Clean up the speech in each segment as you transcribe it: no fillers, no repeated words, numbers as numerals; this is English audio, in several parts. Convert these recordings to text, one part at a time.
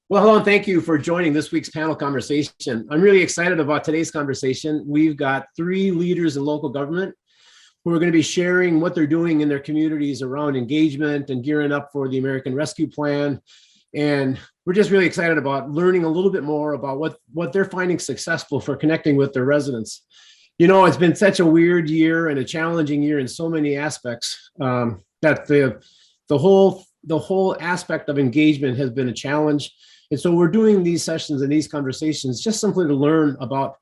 Well, hello, and thank you for joining this week's panel conversation. I'm really excited about today's conversation. We've got three leaders in local government who are going to be sharing what they're doing in their communities around engagement and gearing up for the American Rescue Plan. And we're just really excited about learning a little bit more about what they're finding successful for connecting with their residents. You know, it's been such a weird year and a challenging year in so many aspects that the whole aspect of engagement has been a challenge. And so we're doing these sessions and these conversations just simply to learn about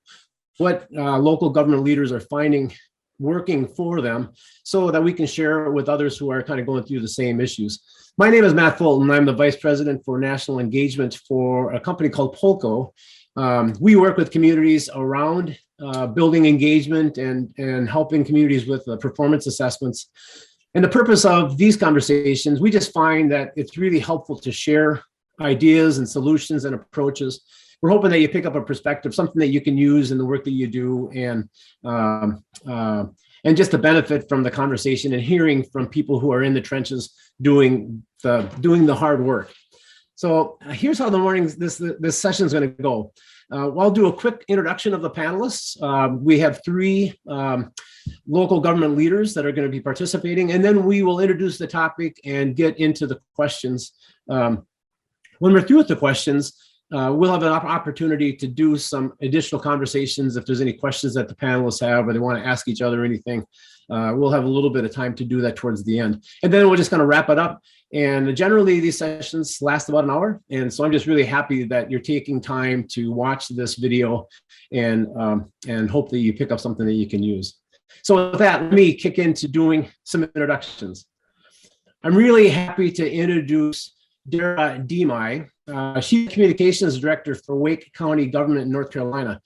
what local government leaders are finding working for them so that we can share it with others who are kind of going through the same issues. My name is Matt Fulton. I'm the Vice President for National Engagement for a company called Polco. We work with communities around building engagement and helping communities with performance assessments. And the purpose of these conversations, we just find that it's really helpful to share ideas and solutions and approaches. We're hoping that you pick up a perspective, something that you can use in the work that you do, and just to benefit from the conversation and hearing from people who are in the trenches doing the hard work. So here's how this session is going to go. I'll do a quick introduction of the panelists. We have three local government leaders that are going to be participating, and then we will introduce the topic and get into the questions. When we're through with the questions, we'll have an opportunity to do some additional conversations. If there's any questions that the panelists have or they want to ask each other anything, we'll have a little bit of time to do that towards the end. And then we're just going to wrap it up. And generally, these sessions last about an hour. And so I'm just really happy that you're taking time to watch this video and hope that you pick up something that you can use. So with that, let me kick into doing some introductions. I'm really happy to introduce Dara Demi. She's Communications Director for Wake County Government in North Carolina.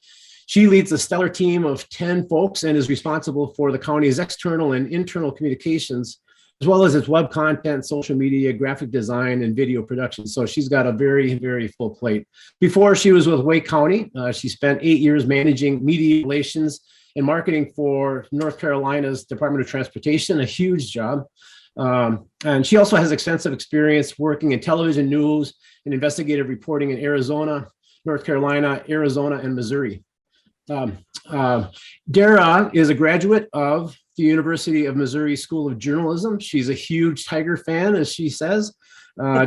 She leads a stellar team of 10 folks and is responsible for the county's external and internal communications, as well as its web content, social media, graphic design, and video production. So she's got a very, very full plate. Before she was with Wake County, she spent 8 years managing media relations and marketing for North Carolina's Department of Transportation, a huge job. And she also has extensive experience working in television news and investigative reporting in Arizona, North Carolina, Arizona, and Missouri. Dara is a graduate of the University of Missouri School of Journalism. She's a huge Tiger fan, as she says,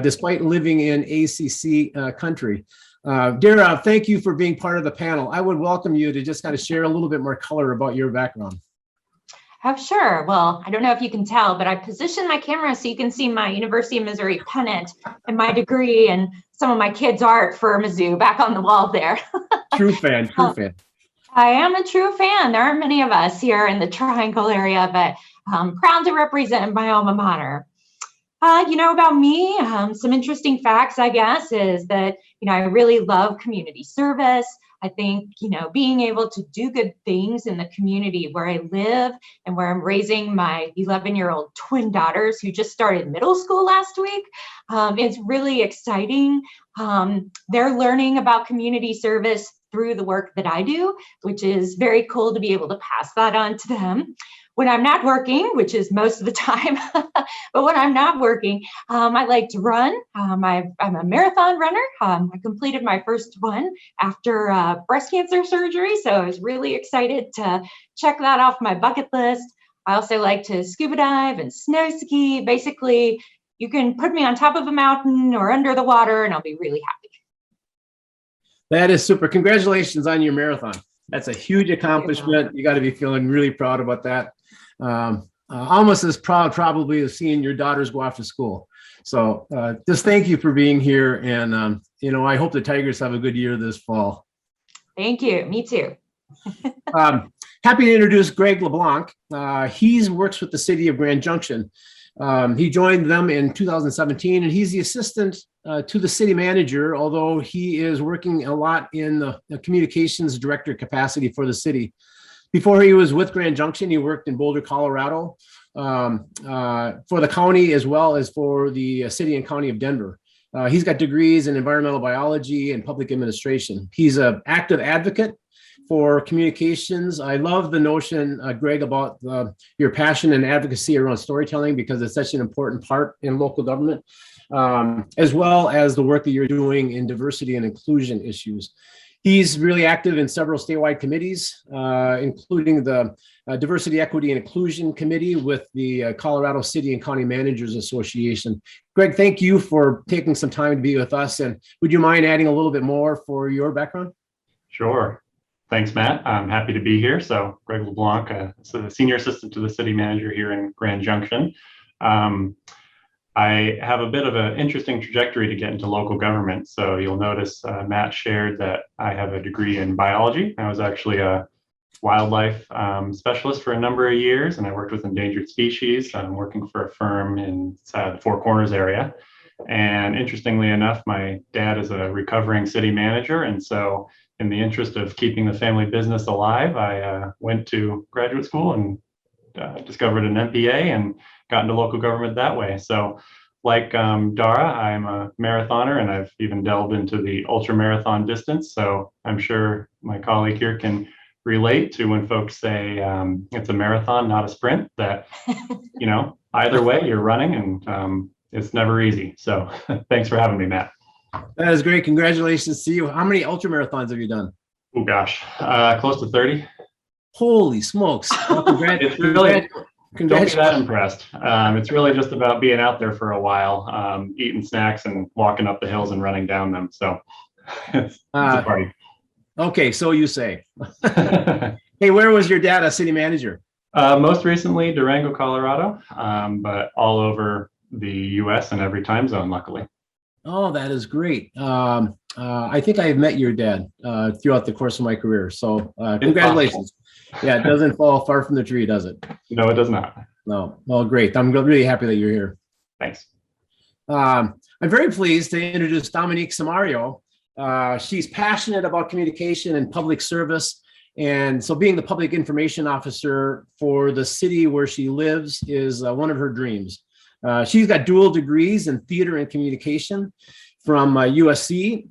despite living in ACC country. Dara, thank you for being part of the panel. I would welcome you to just kind of share a little bit more color about your background. Oh, sure. Well, I don't know if you can tell, but I positioned my camera so you can see my University of Missouri pennant and my degree and some of my kids' art for Mizzou back on the wall there. True fan, true fan. I am a true fan. There aren't many of us here in the Triangle area, but I'm proud to represent my alma mater. About me, some interesting facts, I guess, is that, I really love community service. I think, being able to do good things in the community where I live and where I'm raising my 11-year-old twin daughters who just started middle school last week, it's really exciting. They're learning about community service through the work that I do, which is very cool to be able to pass that on to them. When I'm not working, which is most of the time, but when I'm not working, I like to run. I'm a marathon runner. I completed my first one after breast cancer surgery, so I was really excited to check that off my bucket list. I also like to scuba dive and snow ski. Basically, you can put me on top of a mountain or under the water, and I'll be really happy. That is super. Congratulations on your marathon. That's a huge accomplishment. You got to be feeling really proud about that. Almost as proud probably as seeing your daughters go off to school. So just thank you for being here. And, I hope the Tigers have a good year this fall. Thank you. Me too. Happy to introduce Greg LeBlanc. He works with the City of Grand Junction. He joined them in 2017, and he's the assistant to the city manager, although he is working a lot in the communications director capacity for the city. Before he was with Grand Junction, he worked in Boulder, Colorado, for the county as well as for the city and county of Denver. He's got degrees in environmental biology and public administration. He's an active advocate for communications. I love the notion, Greg, about your passion and advocacy around storytelling, because it's such an important part in local government, as well as the work that you're doing in diversity and inclusion issues. He's really active in several statewide committees, including the Diversity, Equity, and Inclusion Committee with the Colorado City and County Managers Association. Greg, thank you for taking some time to be with us. And would you mind adding a little bit more for your background? Sure. Thanks, Matt. I'm happy to be here. So Greg LeBlanc, so the Senior Assistant to the City Manager here in Grand Junction. I have a bit of an interesting trajectory to get into local government. So you'll notice Matt shared that I have a degree in biology. I was actually a wildlife specialist for a number of years, and I worked with endangered species. I'm working for a firm in the Four Corners area. And interestingly enough, my dad is a recovering city manager. And so in the interest of keeping the family business alive, I went to graduate school and discovered an MPA and got into local government that way. So like Dara, I'm a marathoner, and I've even delved into the ultra marathon distance. So I'm sure my colleague here can relate to when folks say it's a marathon, not a sprint, that, you know, either way you're running, and it's never easy. So thanks for having me, Matt. That is great. Congratulations to you. How many ultra marathons have you done? Oh gosh, close to 30. Holy smokes. Well, It's really, don't be that impressed. It's really just about being out there for a while, eating snacks and walking up the hills and running down them. So it's a party. Okay, so you say. Hey, where was your dad a city manager? Most recently, Durango, Colorado, but all over the US and every time zone, luckily. Oh, that is great. I think I have met your dad throughout the course of my career. So congratulations. Yeah, it doesn't fall far from the tree, does it? No, it does not. No. Well, great. I'm really happy that you're here. Thanks. I'm very pleased to introduce Dominique Samario. She's passionate about communication and public service. And so being the public information officer for the city where she lives is one of her dreams. She's got dual degrees in theater and communication from USC,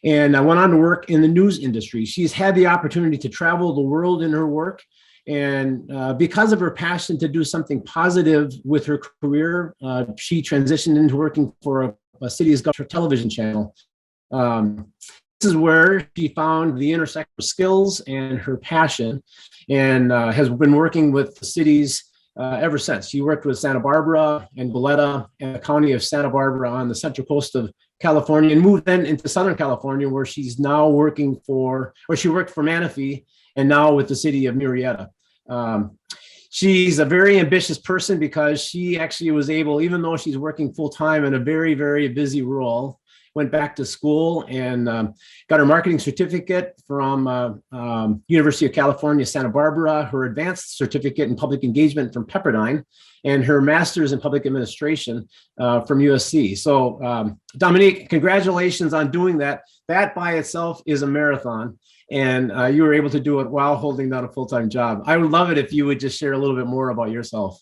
and went on to work in the news industry. She's had the opportunity to travel the world in her work. And because of her passion to do something positive with her career, she transitioned into working for a city's television channel. This is where she found the intersection of skills and her passion, and has been working with the cities ever since. She worked with Santa Barbara and Goleta and the county of Santa Barbara on the central coast of California, and moved then into Southern California, where she's now working for, or she worked for Manatee, and now with the city of Murrieta. She's a very ambitious person, because she actually was able, even though she's working full-time in a very, very busy role, went back to school and got her marketing certificate from University of California, Santa Barbara, her advanced certificate in public engagement from Pepperdine, and her master's in public administration from USC. So Dominique, congratulations on doing that. That by itself is a marathon, and you were able to do it while holding down a full-time job. I would love it if you would just share a little bit more about yourself.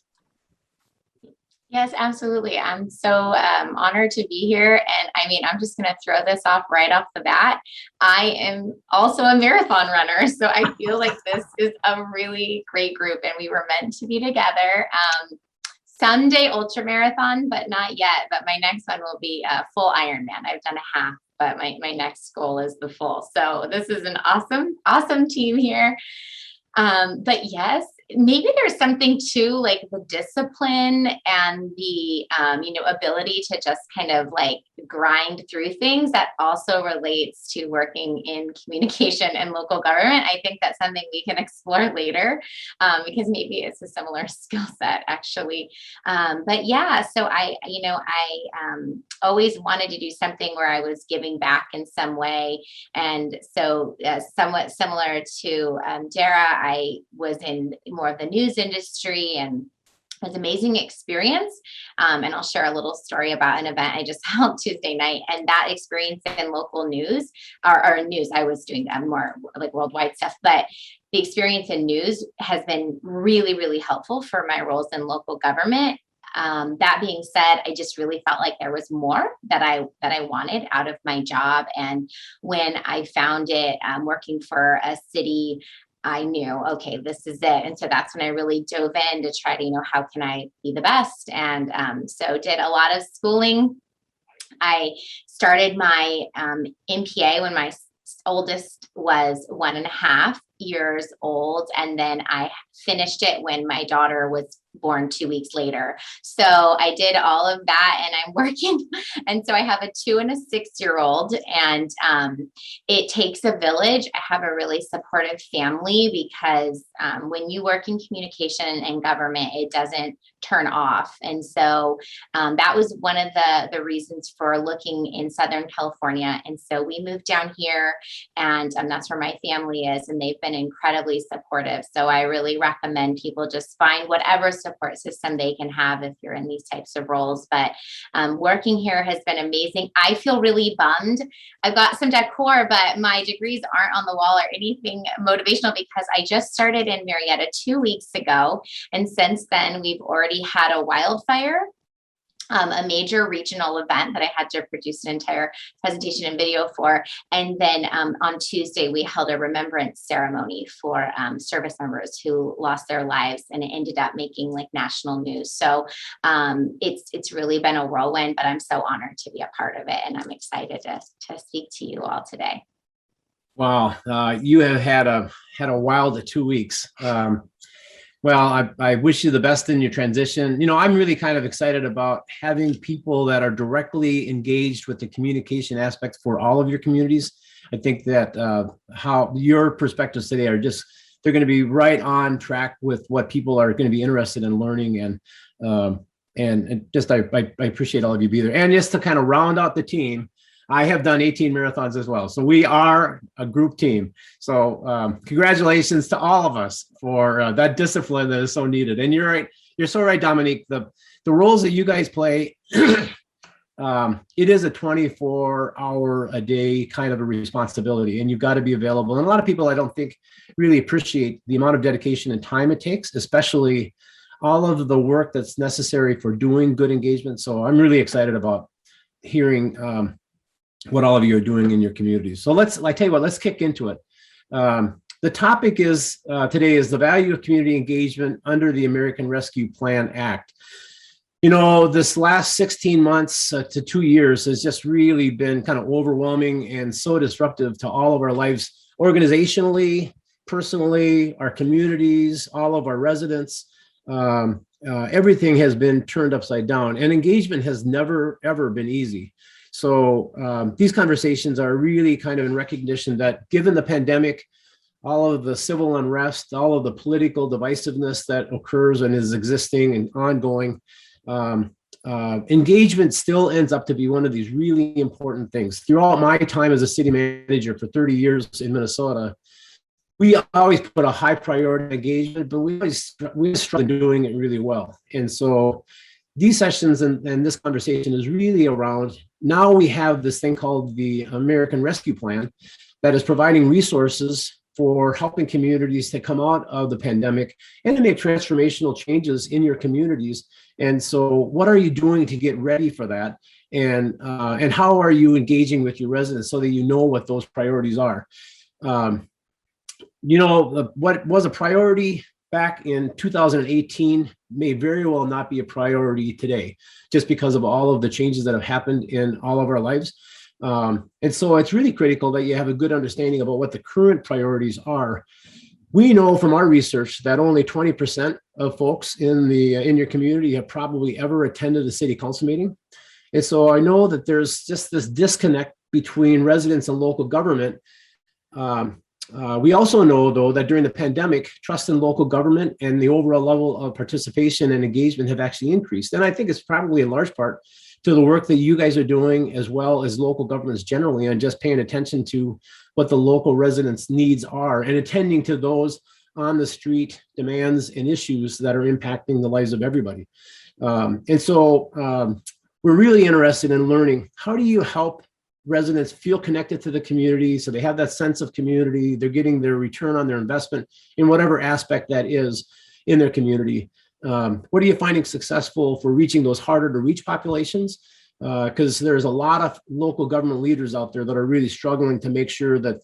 Yes, absolutely. I'm so honored to be here. And I mean, I'm just going to throw this off right off the bat. I am also a marathon runner. So I feel like this is a really great group, and we were meant to be together. Someday ultra marathon, but not yet. But my next one will be a full Ironman. I've done a half, but my next goal is the full. So this is an awesome team here. But yes, maybe there's something to like the discipline and the, ability to just kind of like grind through things that also relates to working in communication and local government. I think that's something we can explore later, because maybe it's a similar skill set actually. But yeah, so I always wanted to do something where I was giving back in some way. And so somewhat similar to Dara, I was in more of the news industry, and it was an amazing experience. And I'll share a little story about an event I just held Tuesday night, and that experience in local news or news, I was doing more like worldwide stuff, but the experience in news has been really, really helpful for my roles in local government. That being said, I just really felt like there was more that I wanted out of my job. And when I found it working for a city, I knew, okay, this is it. And so that's when I really dove in to try to, how can I be the best? And so did a lot of schooling. I started my MPA when my oldest was 1.5 years old. And then I finished it when my daughter was born 2 weeks later. So I did all of that and I'm working. And so I have a 2 and a 6-year-old, and it takes a village. I have a really supportive family because when you work in communication and government, it doesn't turn off. And so that was one of the reasons for looking in Southern California. And so we moved down here, and that's where my family is, and they've been incredibly supportive. So I really recommend people just find whatever support system they can have if you're in these types of roles. But working here has been amazing. I feel really bummed. I've got some decor, but my degrees aren't on the wall or anything motivational because I just started in Murrieta 2 weeks ago. And since then, we've already had a wildfire, a major regional event that I had to produce an entire presentation and video for. And then on Tuesday, we held a remembrance ceremony for service members who lost their lives, and it ended up making like national news. So it's really been a whirlwind, but I'm so honored to be a part of it. And I'm excited to speak to you all today. Wow, you have had a wild 2 weeks. Well, I wish you the best in your transition. I'm really kind of excited about having people that are directly engaged with the communication aspects for all of your communities. I think that how your perspectives today are they're going to be right on track with what people are going to be interested in learning. And just I appreciate all of you being there. And just to kind of round out the team, I have done 18 marathons as well. So we are a group team. So congratulations to all of us for that discipline that is so needed. And you're right. You're so right, Dominique. The roles that you guys play, it is a 24-hour-a-day kind of a responsibility, and you've got to be available. And a lot of people, I don't think, really appreciate the amount of dedication and time it takes, especially all of the work that's necessary for doing good engagement. So I'm really excited about hearing what all of you are doing in your communities. So I tell you what, let's kick into it. The topic is today is the value of community engagement under the American Rescue Plan Act. This last 16 months to 2 years has just really been kind of overwhelming and so disruptive to all of our lives, organizationally, personally, our communities, all of our residents. Everything has been turned upside down, and engagement has never, ever been easy. So these conversations are really kind of in recognition that given the pandemic, all of the civil unrest, all of the political divisiveness that occurs and is existing and ongoing, engagement still ends up to be one of these really important things. Throughout my time as a city manager for 30 years in Minnesota, we always put a high priority on engagement, but we struggle in doing it really well. And so these sessions and this conversation is really around, now we have this thing called the American Rescue Plan that is providing resources for helping communities to come out of the pandemic and to make transformational changes in your communities. And so what are you doing to get ready for that? And how are you engaging with your residents so that you know what those priorities are? What was a priority back in 2018 may very well not be a priority today, just because of all of the changes that have happened in all of our lives. And so it's really critical that you have a good understanding about what the current priorities are. We know from our research that only 20% of folks in your community have probably ever attended a city council meeting. And so I know that there's just this disconnect between residents and local government. We also know, though, that during the pandemic, trust in local government and the overall level of participation and engagement have actually increased. And I think it's probably in large part to the work that you guys are doing, as well as local governments generally, on just paying attention to what the local residents' needs are and attending to those on the street demands and issues that are impacting the lives of everybody. And so we're really interested in learning, how do you help residents feel connected to the community so they have that sense of community, they're getting their return on their investment in whatever aspect that is in their community. What are you finding successful for reaching those harder to reach populations? Because there's a lot of local government leaders out there that are really struggling to make sure that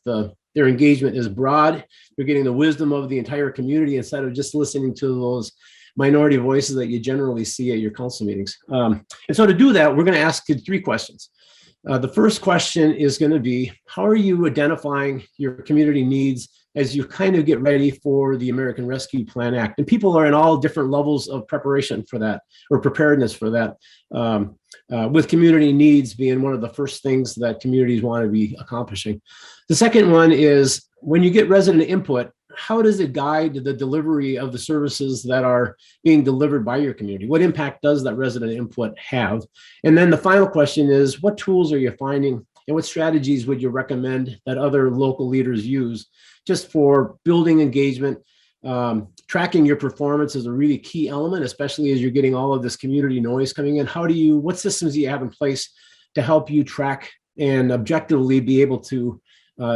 their engagement is broad. They're getting the wisdom of the entire community instead of just listening to those minority voices that you generally see at your council meetings. And so to do that, we're going to ask you 3 questions. The first question is going to be, how are you identifying your community needs as you kind of get ready for the American Rescue Plan Act? And people are in all different levels of preparation for that, or preparedness for that, with community needs being one of the first things that communities want to be accomplishing. The second one is, when you get resident input, how does it guide the delivery of the services that are being delivered by your community? What impact does that resident input have? And then the final question is, what tools are you finding and what strategies would you recommend that other local leaders use just for building engagement? Tracking your performance is a really key element, especially as you're getting all of this community noise coming in. What systems do you have in place to help you track and objectively be able to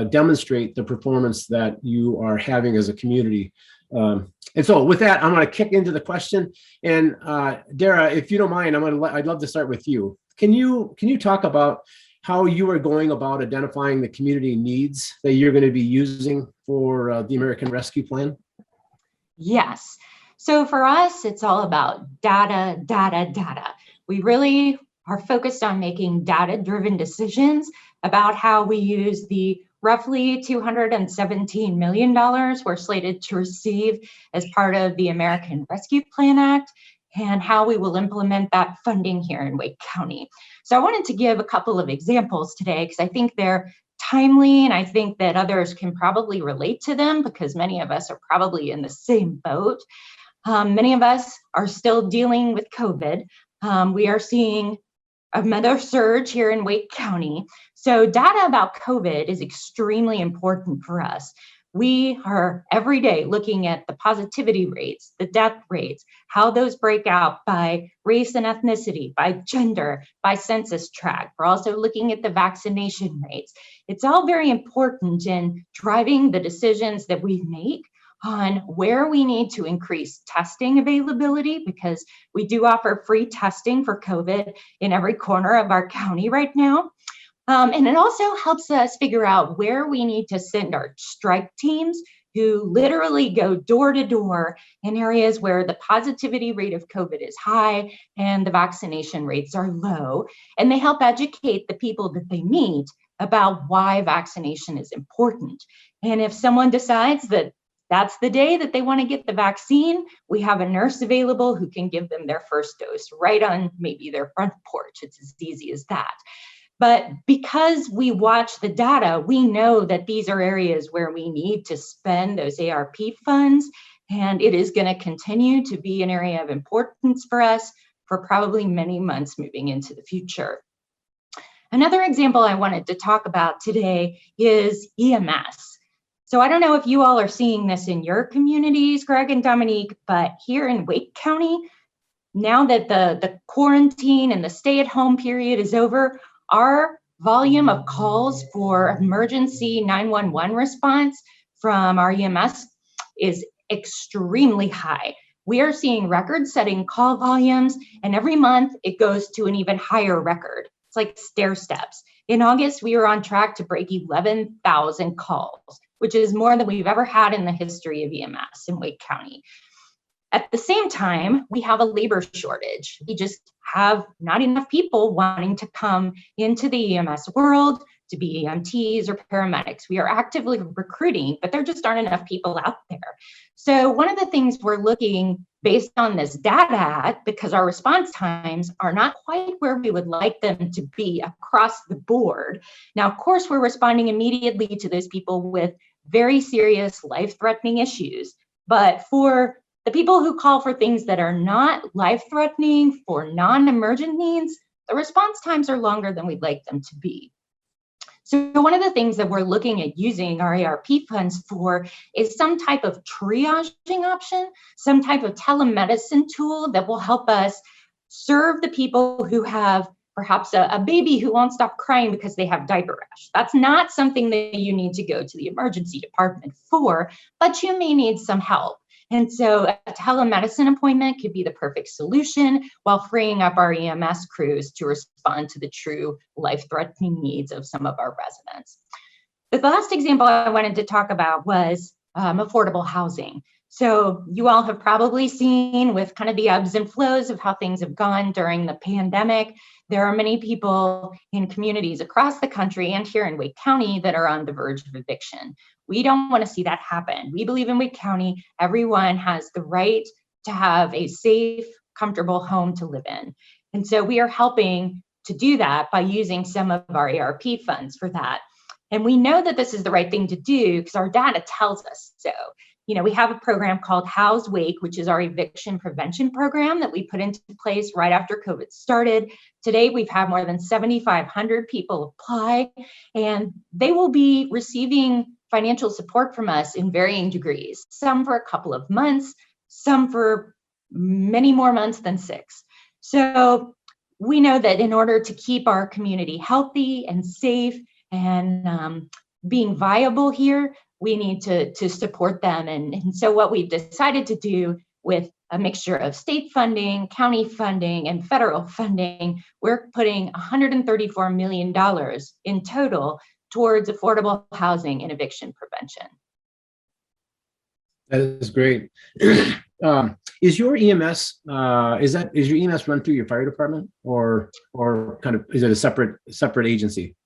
demonstrate the performance that you are having as a community? And so with that, I'm going to kick into the question. And Dara, if you don't mind, I'd love to start with you. Can you talk about how you are going about identifying the community needs that you're going to be using for the American Rescue Plan? Yes. So for us, it's all about data, data, data. We really are focused on making data-driven decisions about how we use the roughly $217 million we're slated to receive as part of the American Rescue Plan Act, and how we will implement that funding here in Wake County. So I wanted to give a couple of examples today because I think they're timely, and I think that others can probably relate to them because many of us are probably in the same boat. Many of us are still dealing with COVID. We are seeing another surge here in Wake County. So data about COVID is extremely important for us. We are every day looking at the positivity rates, the death rates, how those break out by race and ethnicity, by gender, by census tract. We're also looking at the vaccination rates. It's all very important in driving the decisions that we make on where we need to increase testing availability, because we do offer free testing for COVID in every corner of our county right now. And it also helps us figure out where we need to send our strike teams, who literally go door to door in areas where the positivity rate of COVID is high and the vaccination rates are low. And they help educate the people that they meet about why vaccination is important. And if someone decides that that's the day that they want to get the vaccine, we have a nurse available who can give them their first dose right on maybe their front porch. It's as easy as that. But because we watch the data, we know that these are areas where we need to spend those ARP funds, and it is going to continue to be an area of importance for us for probably many months moving into the future. Another example I wanted to talk about today is EMS. So I don't know if you all are seeing this in your communities, Greg and Dominique, but here in Wake County, now that the quarantine and the stay-at-home period is over, our volume of calls for emergency 911 response from our EMS is extremely high. We are seeing record-setting call volumes, and every month it goes to an even higher record. It's like stair steps. In August, we were on track to break 11,000 calls, which is more than we've ever had in the history of EMS in Wake County. At the same time, we have a labor shortage. We just have not enough people wanting to come into the EMS world to be EMTs or paramedics. We are actively recruiting, but there just aren't enough people out there. So one of the things we're looking based on this data at, because our response times are not quite where we would like them to be across the board. Now, of course, we're responding immediately to those people with very serious life-threatening issues. But for the people who call for things that are not life-threatening, for non-emergent needs, the response times are longer than we'd like them to be. So one of the things that we're looking at using our ARP funds for is some type of triaging option, some type of telemedicine tool that will help us serve the people who have perhaps a baby who won't stop crying because they have diaper rash. That's not something that you need to go to the emergency department for, but you may need some help. And so a telemedicine appointment could be the perfect solution while freeing up our EMS crews to respond to the true life-threatening needs of some of our residents. The last example I wanted to talk about was affordable housing. So you all have probably seen with kind of the ebbs and flows of how things have gone during the pandemic. There are many people in communities across the country and here in Wake County that are on the verge of eviction. We don't want to see that happen. We believe in Wake County, everyone has the right to have a safe, comfortable home to live in. And so we are helping to do that by using some of our ARP funds for that. And we know that this is the right thing to do because our data tells us so. You know, we have a program called House Wake, which is our eviction prevention program that we put into place right after COVID started. Today, we've had more than 7,500 people apply, and they will be receiving financial support from us in varying degrees, some for a couple of months, some for many more months than 6. So we know that in order to keep our community healthy and safe and being viable here, we need to support them. And so what we've decided to do with a mixture of state funding, county funding, and federal funding, we're putting $134 million in total towards affordable housing and eviction prevention. That is great. Is your EMS is your EMS run through your fire department or kind of is it a separate agency?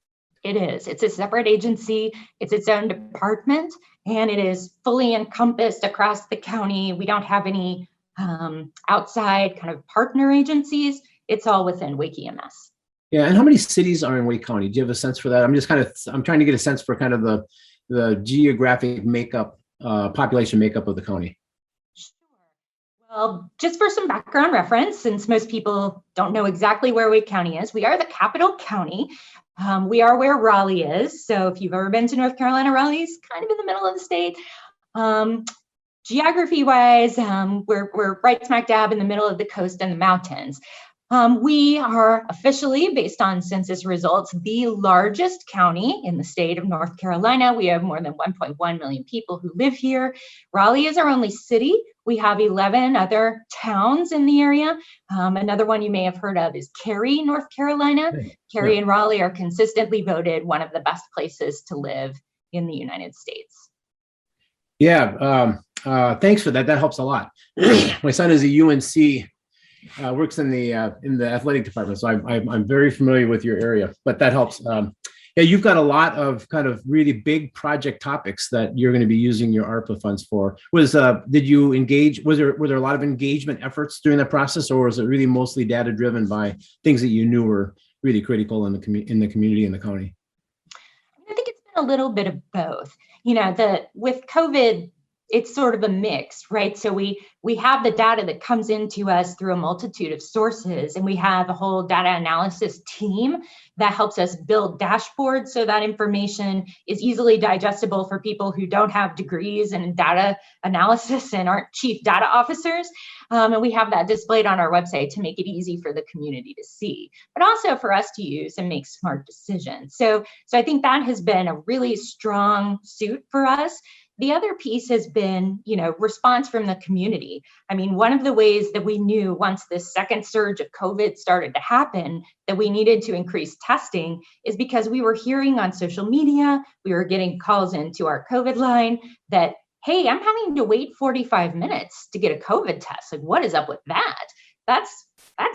It is. It's a separate agency. It's its own department, and it is fully encompassed across the county. We don't have any outside kind of partner agencies. It's all within Wake EMS. Yeah, and how many cities are in Wake County? Do you have a sense for that? I'm trying to get a sense for kind of the geographic makeup, population makeup of the county. Sure. Well, just for some background reference, since most people don't know exactly where Wake County is, we are the capital county. We are where Raleigh is. So if you've ever been to North Carolina, Raleigh's kind of in the middle of the state. Geography-wise, we're right smack dab in the middle of the coast and the mountains. We are officially, based on census results, the largest county in the state of North Carolina. We have more than 1.1 million people who live here. Raleigh is our only city. We have 11 other towns in the area. Another one you may have heard of is Cary, North Carolina. Cary and Raleigh are consistently voted one of the best places to live in the United States. Yeah, thanks for that. That helps a lot. My son is a UNC. Works in the athletic department, so I'm very familiar with your area. But that helps. Yeah, you've got a lot of kind of really big project topics that you're going to be using your ARPA funds for. Did you engage? Were there a lot of engagement efforts during that process, or was it really mostly data driven by things that you knew were really critical in the community and the county? I think it's been a little bit of both. You know, with COVID, it's sort of a mix, right? So we have the data that comes into us through a multitude of sources, and we have a whole data analysis team that helps us build dashboards so that information is easily digestible for people who don't have degrees in data analysis and aren't chief data officers. And we have that displayed on our website to make it easy for the community to see, but also for us to use and make smart decisions. So I think that has been a really strong suit for us. The other piece has been, response from the community. I mean, one of the ways that we knew once this second surge of COVID started to happen that we needed to increase testing is because we were hearing on social media, we were getting calls into our COVID line that, hey, I'm having to wait 45 minutes to get a COVID test. Like, what is up with that? That's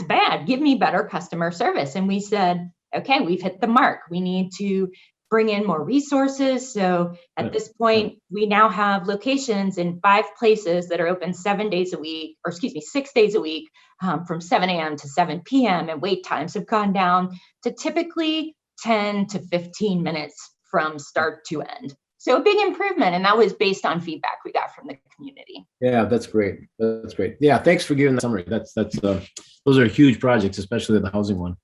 bad. Give me better customer service. And we said, okay, we've hit the mark. We need to bring in more resources. So at this point, we now have locations in 5 places that are open 6 days a week, from 7 a.m. to 7 p.m. And wait times have gone down to typically 10 to 15 minutes from start to end. So a big improvement. And that was based on feedback we got from the community. Yeah, that's great. That's great. Yeah, thanks for giving the summary. Those are huge projects, especially the housing one.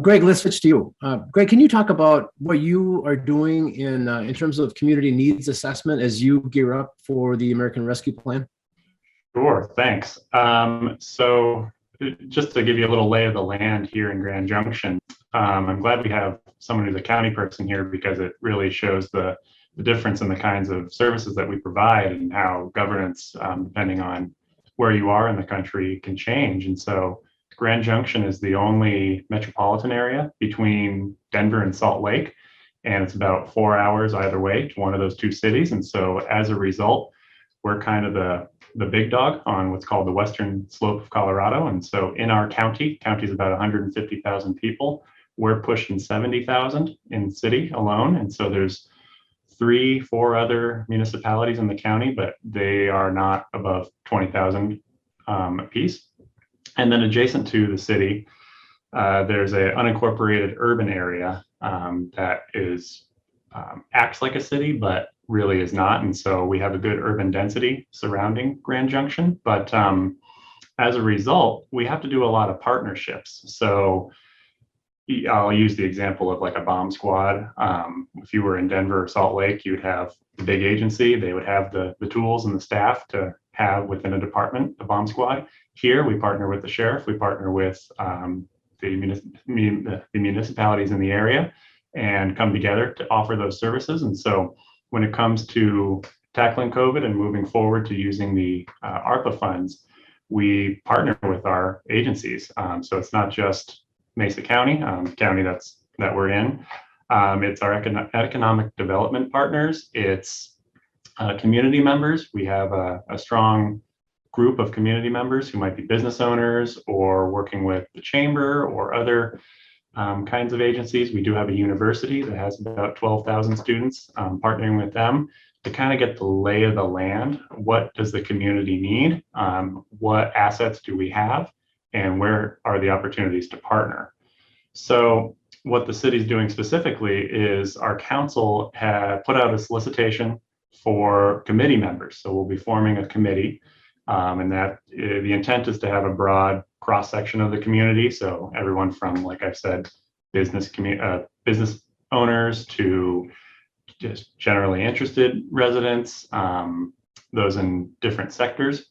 Greg, let's switch to you. Greg, can you talk about what you are doing in terms of community needs assessment as you gear up for the American Rescue Plan? Sure, thanks. So just to give you a little lay of the land here in Grand Junction, I'm glad we have someone who's a county person here because it really shows the the difference in the kinds of services that we provide and how governance, depending on where you are in the country, can change. And so Grand Junction is the only metropolitan area between Denver and Salt Lake, and it's about 4 hours either way to one of those two cities. And so as a result, we're kind of the big dog on what's called the western slope of Colorado. And so in our county's about 150,000 people. We're pushing 70,000 in city alone. And so there's 3-4 other municipalities in the county, but they are not above 20,000 apiece. And then adjacent to the city, there's an unincorporated urban area that is acts like a city, but really is not. And so we have a good urban density surrounding Grand Junction. But as a result, we have to do a lot of partnerships. So I'll use the example of like a bomb squad. If you were in Denver or Salt Lake, you'd have the big agency. They would have the tools and the staff to have within a department, a bomb squad. Here, we partner with the sheriff. We partner with the municipalities in the area and come together to offer those services. And so when it comes to tackling COVID and moving forward to using the ARPA funds, we partner with our agencies. So it's not just Mesa County, county that we're in. It's our economic development partners. It's community members. We have a strong group of community members who might be business owners or working with the chamber or other kinds of agencies. We do have a university that has about 12,000 students, partnering with them to kind of get the lay of the land. What does the community need? What assets do we have? And where are the opportunities to partner? So what the city's doing specifically is our council had put out a solicitation for committee members. So we'll be forming a committee, and that the intent is to have a broad cross section of the community. So everyone from, like I've said, business owners to just generally interested residents, those in different sectors,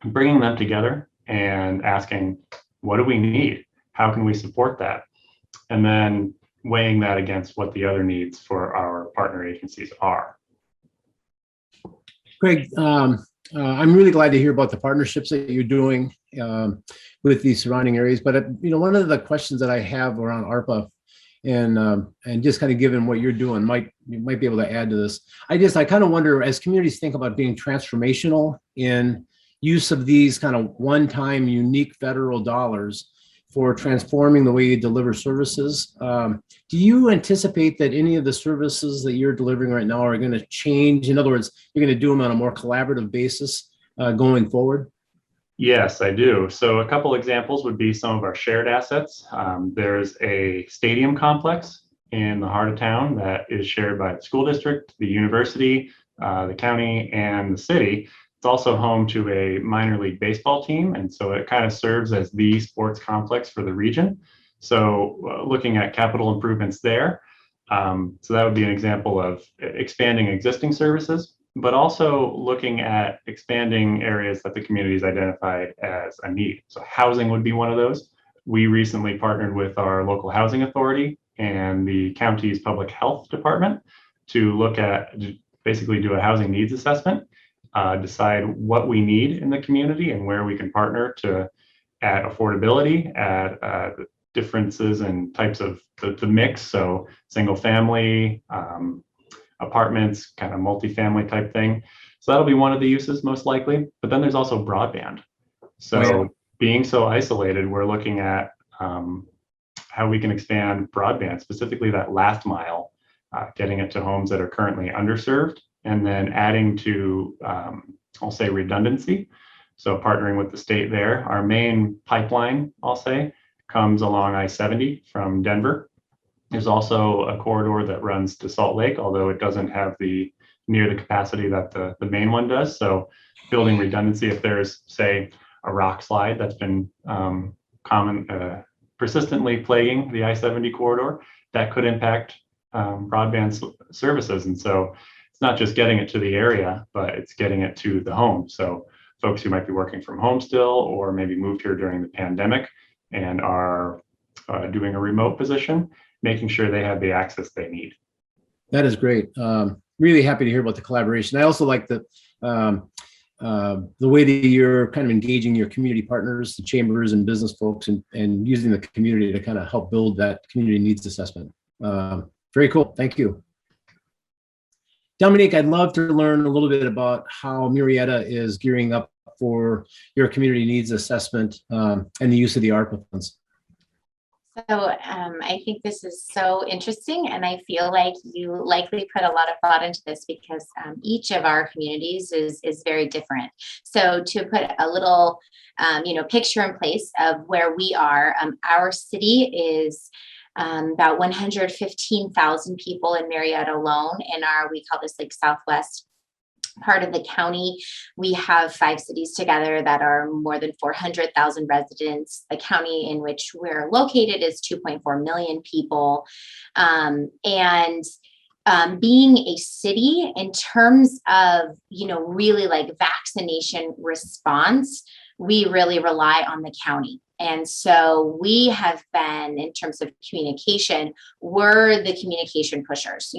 bringing them together and asking, what do we need? How can we support that? And then weighing that against what the other needs for our partner agencies are. Greg, I'm really glad to hear about the partnerships that you're doing with these surrounding areas. But one of the questions that I have around ARPA, and just kind of given what you're doing, you might be able to add to this. I kind of wonder, as communities think about being transformational in use of these kind of one-time unique federal dollars for transforming the way you deliver services. Do you anticipate that any of the services that you're delivering right now are going to change? In other words, you're going to do them on a more collaborative basis going forward? Yes, I do. So a couple examples would be some of our shared assets. There's a stadium complex in the heart of town that is shared by the school district, the university, the county, and the city. It's also home to a minor league baseball team, and so it kind of serves as the sports complex for the region. So looking at capital improvements there. So that would be an example of expanding existing services, but also looking at expanding areas that the community's identified as a need. So housing would be one of those. We recently partnered with our local housing authority and the county's public health department to look at, basically do a housing needs assessment, decide what we need in the community and where we can partner to add affordability, add differences in types of the mix. So single family, apartments, kind of multifamily type thing. So that'll be one of the uses most likely. But then there's also broadband. So being so isolated, we're looking at how we can expand broadband, specifically that last mile, getting it to homes that are currently underserved, and then adding to, I'll say, redundancy. So partnering with the state there. Our main pipeline, I'll say, comes along I-70 from Denver. There's also a corridor that runs to Salt Lake, although it doesn't have near the capacity that the main one does. So building redundancy, if there's, say, a rock slide that's been persistently plaguing the I-70 corridor, that could impact broadband services. And so it's not just getting it to the area, but it's getting it to the home. So folks who might be working from home still, or maybe moved here during the pandemic and are doing a remote position, making sure they have the access they need. That is great. really happy to hear about the collaboration. I also like the way that you're kind of engaging your community partners, the chambers and business folks, and using the community to kind of help build that community needs assessment. Very cool. Thank you. Dominique, I'd love to learn a little bit about how Murrieta is gearing up for your community needs assessment and the use of the ARPA funds. So I think this is so interesting, and I feel like you likely put a lot of thought into this because each of our communities is very different. So to put a little, picture in place of where we are, our city is about 115,000 people in Murrieta alone. In we call this like Southwest part of the county. We have 5 cities together that are more than 400,000 residents. The county in which we're located is 2.4 million people. Being a city in terms of, really like vaccination response, we really rely on the county. And so we have been, in terms of communication, we're the communication pushers,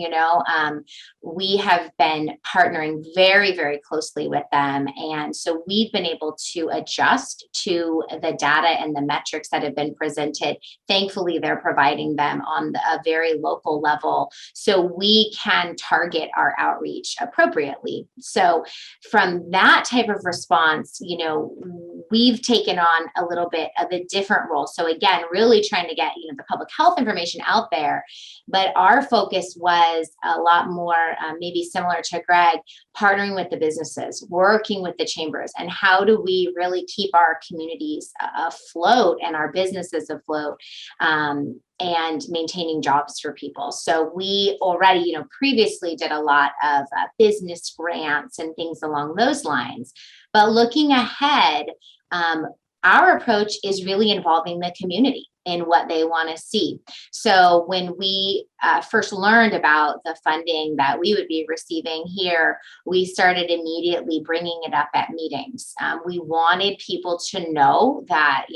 we have been partnering very, very closely with them. And so we've been able to adjust to the data and the metrics that have been presented. Thankfully, they're providing them on a very local level so we can target our outreach appropriately. So from that type of response, we've taken on a little bit of a different role. So again, really trying to get, the public health information out there, but our focus was a lot more, maybe similar to Greg, partnering with the businesses, working with the chambers, and how do we really keep our communities afloat and our businesses afloat, and maintaining jobs for people. So we already, previously did a lot of business grants and things along those lines, but looking ahead, our approach is really involving the community in what they want to see. So when we first learned about the funding that we would be receiving here, we started immediately bringing it up at meetings. We wanted people to know that,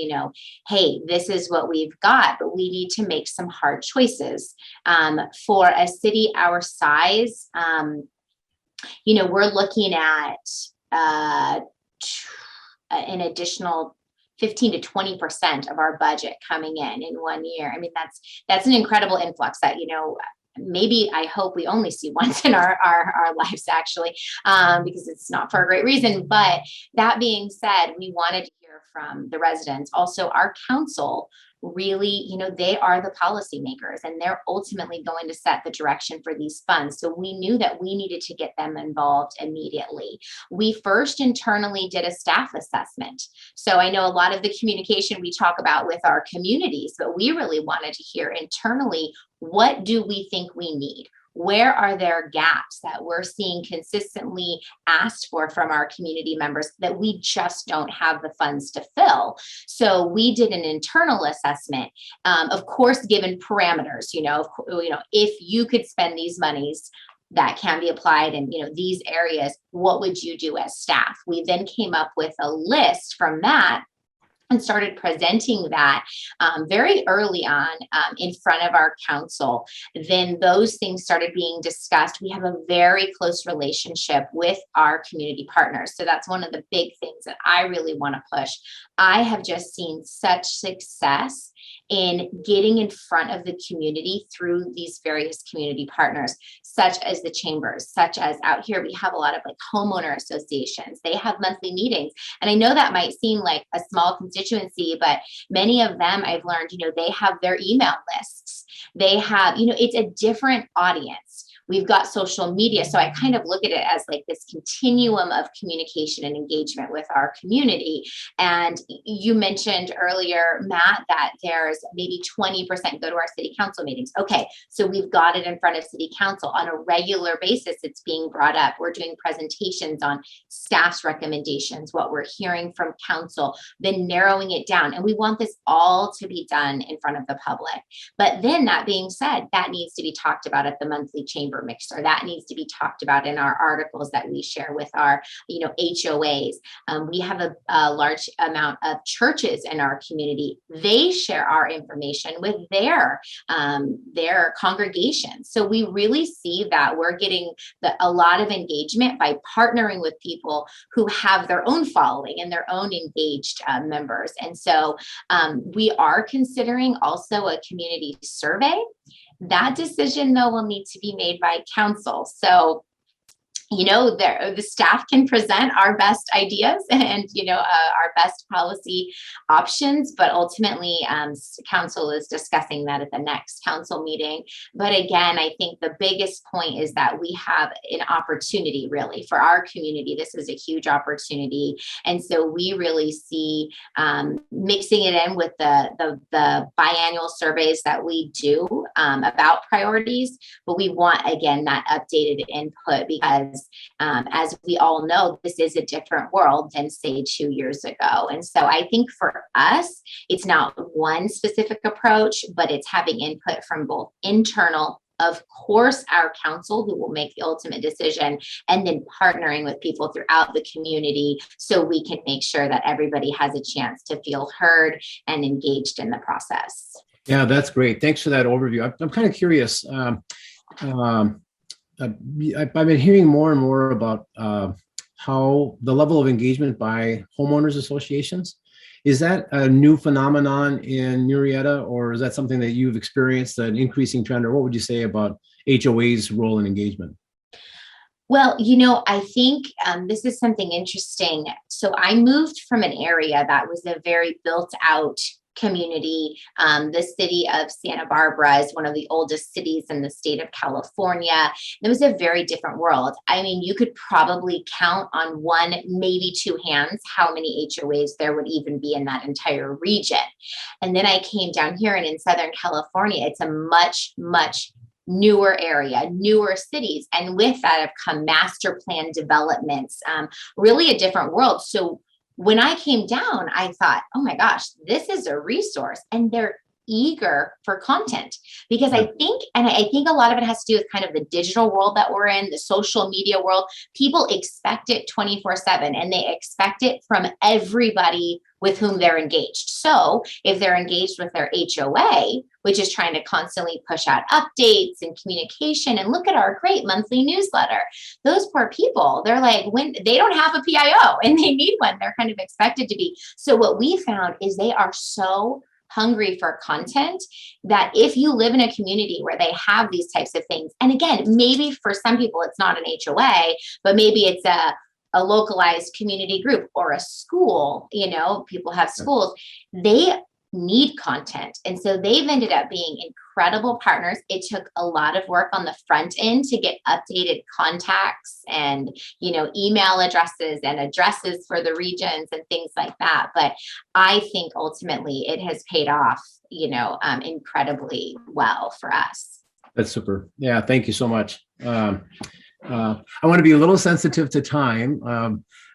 hey, this is what we've got, but we need to make some hard choices. For a city our size, we're looking at an additional 15 to 20% of our budget coming in 1 year. I mean, that's an incredible influx that, maybe I hope we only see once in our lives, actually, because it's not for a great reason. But that being said, we wanted to hear from the residents. Also, our council really, they are the policymakers and they're ultimately going to set the direction for these funds. So we knew that we needed to get them involved immediately. We first internally did a staff assessment. So I know a lot of the communication we talk about with our communities, but we really wanted to hear internally, what do we think we need? Where are there gaps that we're seeing consistently asked for from our community members that we just don't have the funds to fill? So we did an internal assessment, of course, given parameters, if you could spend these monies that can be applied in, these areas, what would you do as staff? We then came up with a list from that and started presenting that very early on in front of our council. Then those things started being discussed. We have a very close relationship with our community partners. So that's one of the big things that I really want to push. I have just seen such success in getting in front of the community through these various community partners, such as the chambers, such as out here, we have a lot of like homeowner associations. They have monthly meetings. And I know that might seem like a small constituency, but many of them I've learned, they have their email lists. They have, it's a different audience. We've got social media. So I kind of look at it as like this continuum of communication and engagement with our community. And you mentioned earlier, Matt, that there's maybe 20% go to our city council meetings. Okay, so we've got it in front of city council on a regular basis. It's being brought up. We're doing presentations on staff's recommendations, what we're hearing from council, then narrowing it down. And we want this all to be done in front of the public. But then that being said, that needs to be talked about at the monthly chamber member mixer. That needs to be talked about in our articles that we share with our, HOAs. We have a large amount of churches in our community. They share our information with their congregations. So we really see that we're getting a lot of engagement by partnering with people who have their own following and their own engaged members. And so we are considering also a community survey. That decision, though, will need to be made by council. So the staff can present our best ideas and, our best policy options, but ultimately council is discussing that at the next council meeting. But again, I think the biggest point is that we have an opportunity really for our community. This is a huge opportunity. And so we really see mixing it in with the biannual surveys that we do about priorities, but we want, again, that updated input because as we all know, this is a different world than say 2 years ago. And so I think for us, it's not one specific approach, but it's having input from both internal, of course, our council who will make the ultimate decision, and then partnering with people throughout the community so we can make sure that everybody has a chance to feel heard and engaged in the process. Yeah, that's great. Thanks for that overview. I'm kind of curious. I've been hearing more and more about how the level of engagement by homeowners associations. Is that a new phenomenon in Murrieta, or is that something that you've experienced, an increasing trend, or what would you say about HOA's role in engagement? Well, I think this is something interesting. So I moved from an area that was a very built out community. The city of Santa Barbara is one of the oldest cities in the state of California. It was a very different world. I mean, you could probably count on one, maybe two hands, how many HOAs there would even be in that entire region. And then I came down here, and in Southern California, it's a much, much newer area, newer cities. And with that have come master plan developments, really a different world. So when I came down, I thought, oh my gosh, this is a resource. And they're eager for content because I think a lot of it has to do with kind of the digital world that we're in, the social media world. People expect it 24/7, and they expect it from everybody with whom they're engaged. So if they're engaged with their HOA, which is trying to constantly push out updates and communication and look at our great monthly newsletter, those poor people, they're like, when they don't have a PIO and they need one, they're kind of expected to be. So what we found is they are so hungry for content that if you live in a community where they have these types of things, and again, maybe for some people it's not an HOA, but maybe it's a localized community group or a school, people have schools, they need content. And so they've ended up being incredible partners. It took a lot of work on the front end to get updated contacts and, email addresses and addresses for the regions and things like that. But I think ultimately it has paid off, incredibly well for us. That's super. Yeah, thank you so much. I want to be a little sensitive to time.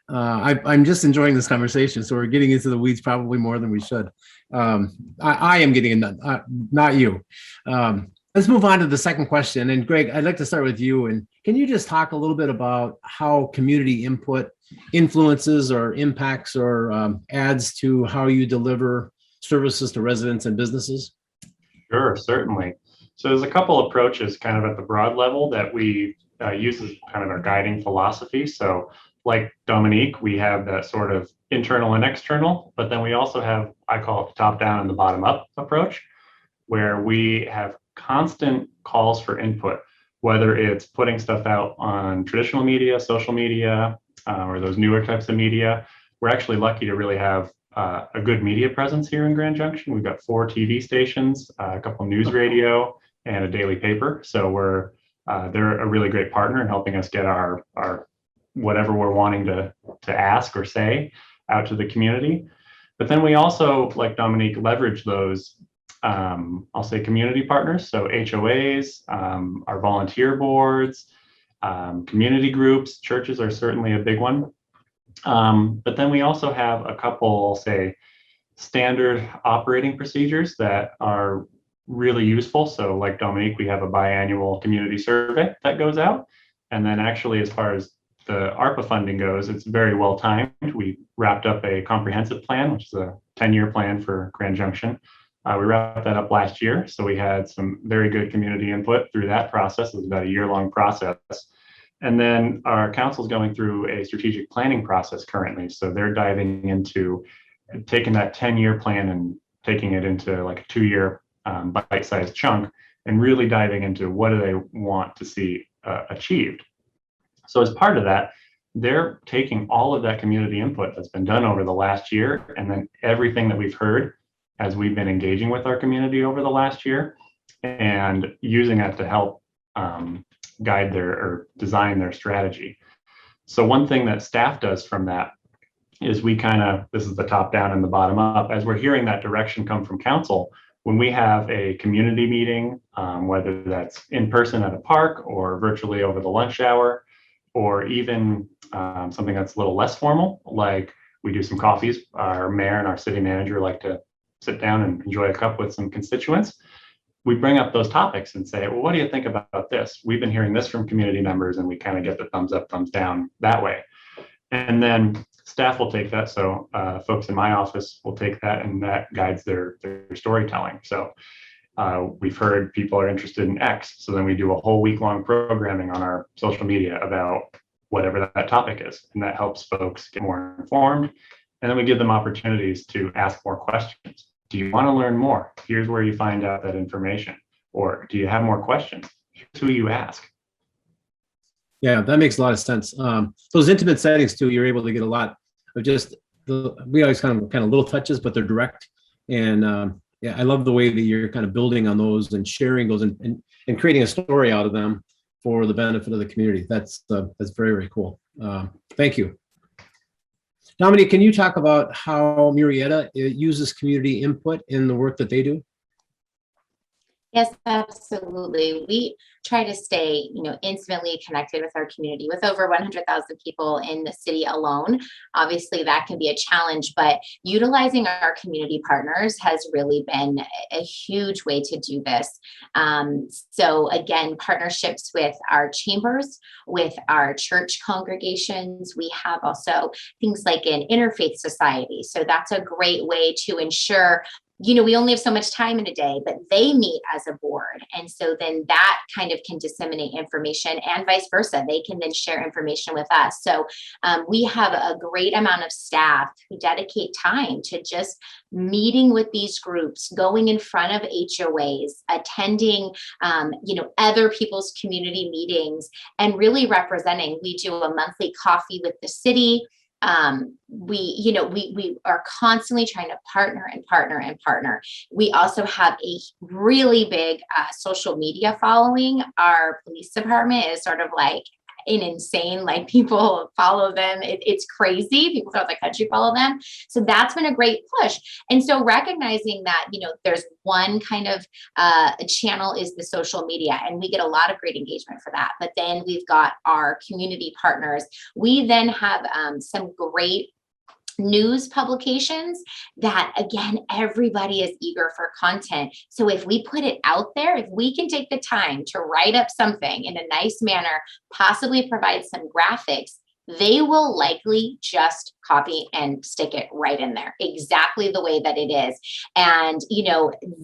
I'm just enjoying this conversation, so we're getting into the weeds probably more than we should. I am getting in, not you. Let's move on to the second question. And Greg, I'd like to start with you. And can you just talk a little bit about how community input influences or impacts or adds to how you deliver services to residents and businesses? Sure, certainly. So there's a couple approaches kind of at the broad level that we use as kind of our guiding philosophy. So like Dominique, we have that sort of internal and external, but then we also have, I call it the top down and the bottom up approach, where we have constant calls for input, whether it's putting stuff out on traditional media, social media, or those newer types of media. We're actually lucky to really have a good media presence here in Grand Junction. We've got 4 TV stations, a couple news radio, and a daily paper. So they're a really great partner in helping us get our whatever we're wanting to ask or say out to the community. But then we also, like Dominique, leverage those, I'll say community partners. So HOAs, our volunteer boards, community groups, churches are certainly a big one. But then we also have a couple, say, standard operating procedures that are really useful. So like Dominique, we have a biannual community survey that goes out. And then actually, as far as the ARPA funding goes, it's very well timed. We wrapped up a comprehensive plan, which is a 10-year plan for Grand Junction. We wrapped that up last year. So we had some very good community input through that process. It was about a year-long process. And then our council is going through a strategic planning process currently. So they're diving into taking that 10-year plan and taking it into like a 2-year bite-sized chunk and really diving into what do they want to see achieved. So as part of that, they're taking all of that community input that's been done over the last year, and then everything that we've heard as we've been engaging with our community over the last year, and using that to help guide their or design their strategy. So one thing that staff does from that is we kind of, this is the top down and the bottom up, as we're hearing that direction come from council, when we have a community meeting, whether that's in person at a park or virtually over the lunch hour, or even something that's a little less formal, like we do some coffees, our mayor and our city manager like to sit down and enjoy a cup with some constituents. We bring up those topics and say, well, what do you think about this? We've been hearing this from community members, and we kind of get the thumbs up, thumbs down that way. And then staff will take that. So folks in my office will take that, and that guides their storytelling. So we've heard people are interested in X. So then we do a whole week-long programming on our social media about whatever that topic is. And that helps folks get more informed. And then we give them opportunities to ask more questions. Do you want to learn more? Here's where you find out that information. Or do you have more questions? Here's who you ask. Yeah, that makes a lot of sense. Those intimate settings too, you're able to get a lot of just we always kind of little touches, but they're direct. And yeah, I love the way that you're kind of building on those and sharing those and creating a story out of them for the benefit of the community. That's very, very cool. Thank you. Dominique, can you talk about how Murrieta uses community input in the work that they do? Yes, absolutely. We try to stay, intimately connected with our community. With over 100,000 people in the city alone, obviously that can be a challenge, but utilizing our community partners has really been a huge way to do this. So again, partnerships with our chambers, with our church congregations. We have also things like an interfaith society. So that's a great way to ensure we only have so much time in a day, but they meet as a board. And so then that kind of can disseminate information and vice versa. They can then share information with us. So we have a great amount of staff who dedicate time to just meeting with these groups, going in front of HOAs, attending, other people's community meetings, and really representing. We do a monthly coffee with the city. We are constantly trying to partner and partner and partner. We also have a really big social media following. Our police department is sort of like an insane, like people follow them. It's crazy. People throughout the country follow them. So that's been a great push. And so recognizing that, there's one kind of channel is the social media, and we get a lot of great engagement for that. But then we've got our community partners. We then have some great news publications that, again, everybody is eager for content. So if we put it out there, if we can take the time to write up something in a nice manner, possibly provide some graphics, they will likely just copy and stick it right in there, exactly the way that it is. And,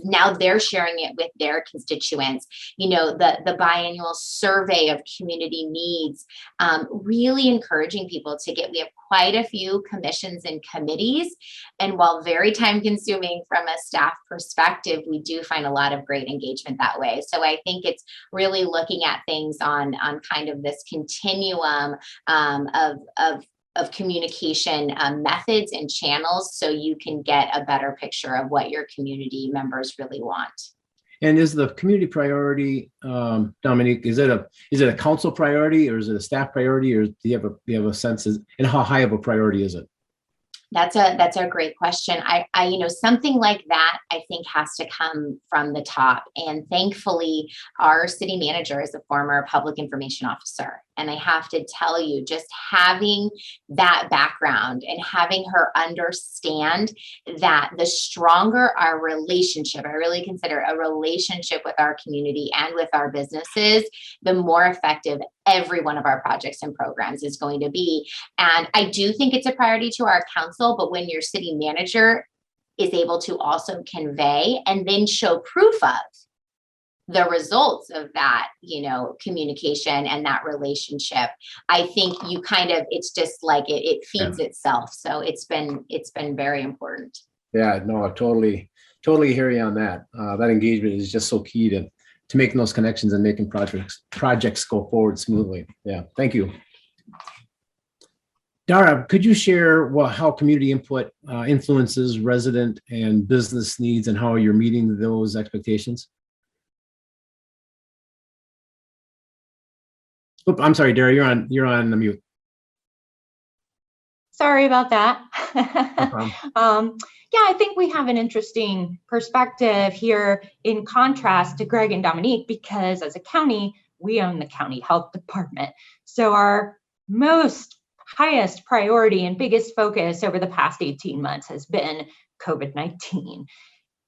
now they're sharing it with their constituents. The biannual survey of community needs, really encouraging people to we have quite a few commissions and committees. And while very time consuming from a staff perspective, we do find a lot of great engagement that way. So I think it's really looking at things on kind of this continuum of communication methods and channels, so you can get a better picture of what your community members really want. And is the community priority, Dominique, is it a council priority, or is it a staff priority, or do you have a sense and how high of a priority is it? That's a great question. I something like that, I think, has to come from the top. And thankfully, our city manager is a former public information officer. And I have to tell you, just having that background and having her understand that the stronger our relationship, I really consider a relationship with our community and with our businesses, the more effective every one of our projects and programs is going to be. And I do think it's a priority to our council, but when your city manager is able to also convey and then show proof of the results of that, communication and that relationship, I think you kind of, it's just like it feeds itself. So it's been very important. Yeah, no, I totally hear you on that. That engagement is just so key to making those connections and making projects go forward smoothly. Yeah, thank you. Dara, could you share how community input influences resident and business needs and how you're meeting those expectations? Oop, I'm sorry, Dara, you're on the mute. Sorry about that. No Yeah, I think we have an interesting perspective here in contrast to Greg and Dominique, because as a county, we own the county health department. So our highest priority and biggest focus over the past 18 months has been COVID-19.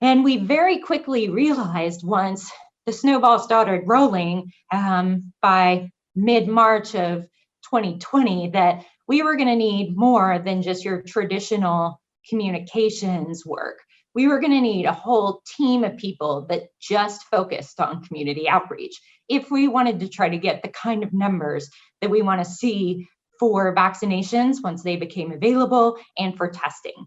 And we very quickly realized once the snowball started rolling by mid-March of 2020 that we were going to need more than just your traditional communications work. We were going to need a whole team of people that just focused on community outreach if we wanted to try to get the kind of numbers that we want to see for vaccinations once they became available and for testing.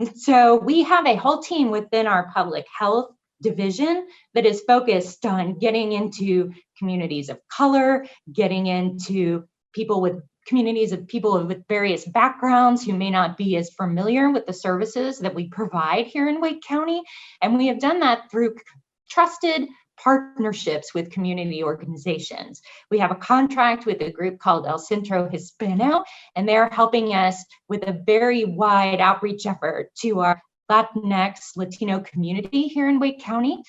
And so we have a whole team within our public health division that is focused on getting into communities of color, getting into communities of people with various backgrounds who may not be as familiar with the services that we provide here in Wake County. And we have done that through trusted partnerships with community organizations. We have a contract with a group called El Centro Hispano, and they're helping us with a very wide outreach effort to our Latinx, Latino community here in Wake County.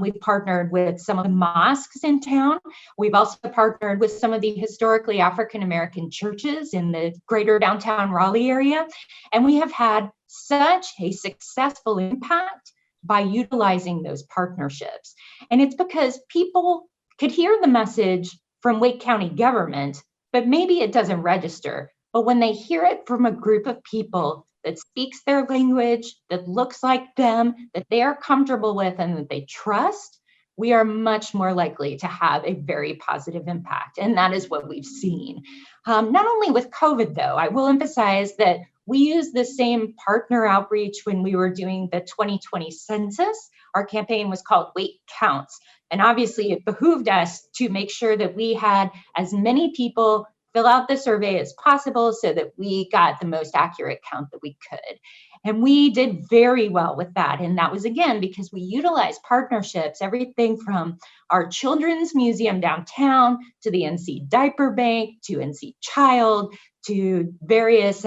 We've partnered with some of the mosques in town. We've also partnered with some of the historically African-American churches in the greater downtown Raleigh area. And we have had such a successful impact by utilizing those partnerships. And it's because people could hear the message from Wake County government, but maybe it doesn't register. But when they hear it from a group of people that speaks their language, that looks like them, that they are comfortable with and that they trust, we are much more likely to have a very positive impact. And that is what we've seen. Not only with COVID though, I will emphasize that we used the same partner outreach when we were doing the 2020 census. Our campaign was called Wake Counts. And obviously it behooved us to make sure that we had as many people fill out the survey as possible so that we got the most accurate count that we could. And we did very well with that. And that was, again, because we utilized partnerships, everything from our children's museum downtown to the NC Diaper Bank to NC Child to various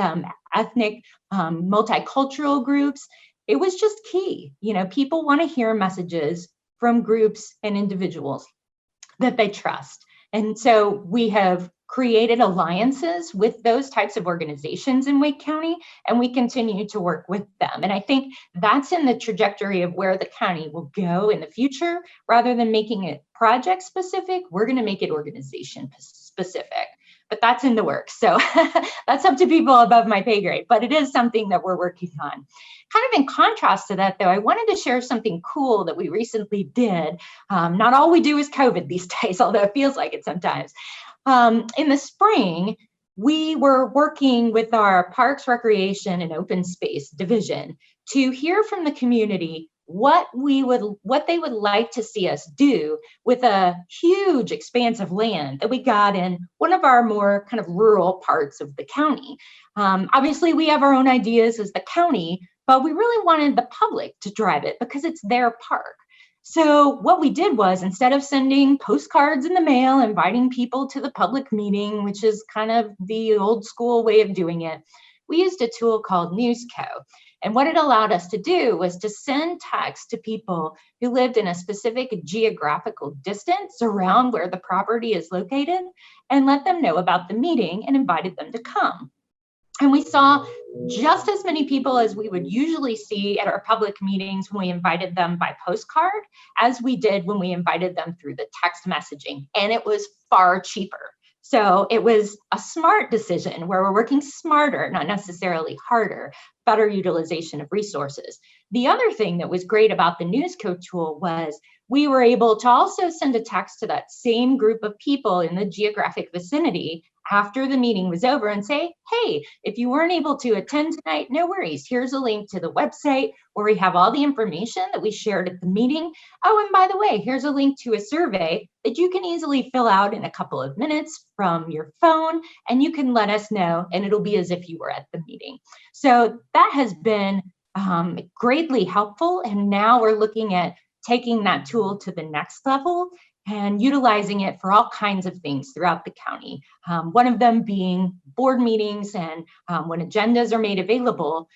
ethnic multicultural groups. It was just key. People want to hear messages from groups and individuals that they trust. And so we have created alliances with those types of organizations in Wake County, and we continue to work with them. And I think that's in the trajectory of where the county will go in the future. Rather than making it project specific, we're going to make it organization specific. But that's in the works. So that's up to people above my pay grade, but it is something that we're working on. Kind of in contrast to that, though, I wanted to share something cool that we recently did. Not all we do is COVID these days, although it feels like it sometimes. In the spring, we were working with our Parks, Recreation, and Open Space division to hear from the community what they would like to see us do with a huge expanse of land that we got in one of our more kind of rural parts of the county. Obviously, we have our own ideas as the county, but we really wanted the public to drive it because it's their park. So what we did was, instead of sending postcards in the mail, inviting people to the public meeting, which is kind of the old school way of doing it, we used a tool called NewsCo. And what it allowed us to do was to send text to people who lived in a specific geographical distance around where the property is located and let them know about the meeting and invited them to come. And we saw just as many people as we would usually see at our public meetings when we invited them by postcard as we did when we invited them through the text messaging. And it was far cheaper. So it was a smart decision where we're working smarter, not necessarily harder, better utilization of resources. The other thing that was great about the NewsCo tool was we were able to also send a text to that same group of people in the geographic vicinity after the meeting was over and say, hey, if you weren't able to attend tonight, no worries. Here's a link to the website where we have all the information that we shared at the meeting. Oh, and by the way, here's a link to a survey that you can easily fill out in a couple of minutes from your phone, and you can let us know, and it'll be as if you were at the meeting. So that has been greatly helpful. And now we're looking at taking that tool to the next level and utilizing it for all kinds of things throughout the county. One of them being board meetings, and when agendas are made available,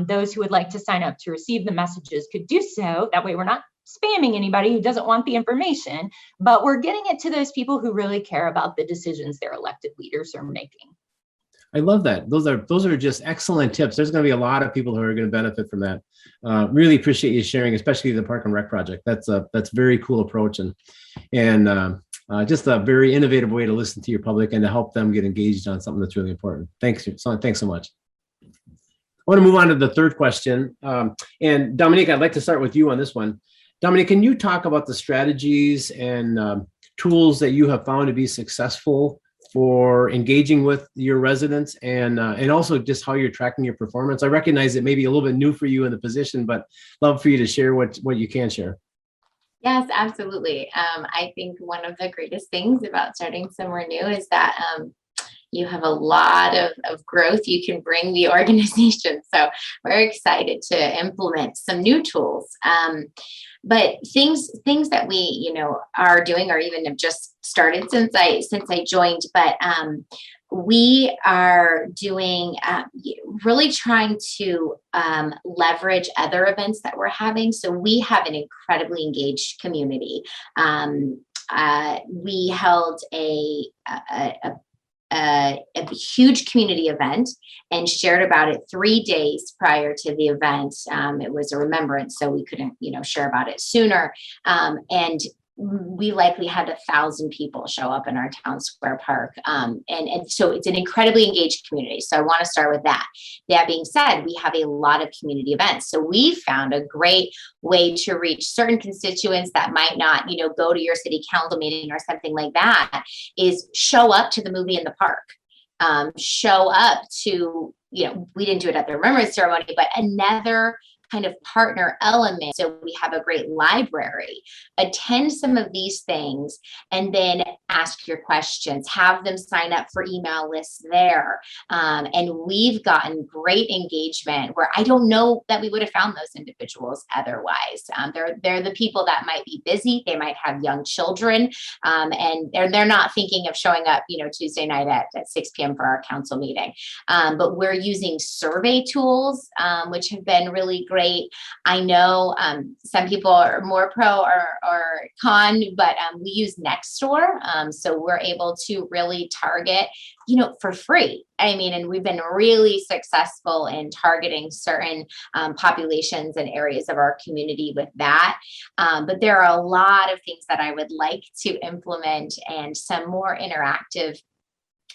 those who would like to sign up to receive the messages could do so. That way we're not spamming anybody who doesn't want the information, but we're getting it to those people who really care about the decisions their elected leaders are making. I love that. Those are just excellent tips. There's going to be a lot of people who are going to benefit from that. Really appreciate you sharing, especially the Park and Rec project. That's a very cool approach, and just a very innovative way to listen to your public and to help them get engaged on something that's really important. Thanks so much. I want to move on to the third question. And Dominique, I'd like to start with you on this one. Dominique, can you talk about the strategies and tools that you have found to be successful for engaging with your residents, and also just how you're tracking your performance? I recognize it may be a little bit new for you in the position, but love for you to share what you can share. Yes, absolutely. I think one of the greatest things about starting somewhere new is that you have a lot of growth you can bring the organization. So we're excited to implement some new tools. But things that we, are doing, or even have just started since I joined, but we are doing really tring to leverage other events that we're having. So we have an incredibly engaged community. We held a huge community event and shared about it 3 days prior to the event. It was a remembrance, so we couldn't, share about it sooner. And we likely had 1,000 people show up in our town square park. And so it's an incredibly engaged community. So I want to start with that. That being said, we have a lot of community events. So we found a great way to reach certain constituents that might not, go to your city council meeting or something like that, is show up to the movie in the park. Show up to, we didn't do it at the remembrance ceremony, but another kind of partner element. So we have a great library. Attend some of these things and then ask your questions. Have them sign up for email lists there. And we've gotten great engagement where I don't know that we would have found those individuals otherwise. They're the people that might be busy. They might have young children, and they're not thinking of showing up, Tuesday night at 6 p.m. for our council meeting. But we're using survey tools, which have been really great. I know some people are more pro or con, but we use Nextdoor. So we're able to really target, for free. And we've been really successful in targeting certain populations and areas of our community with that. But there are a lot of things that I would like to implement and some more interactive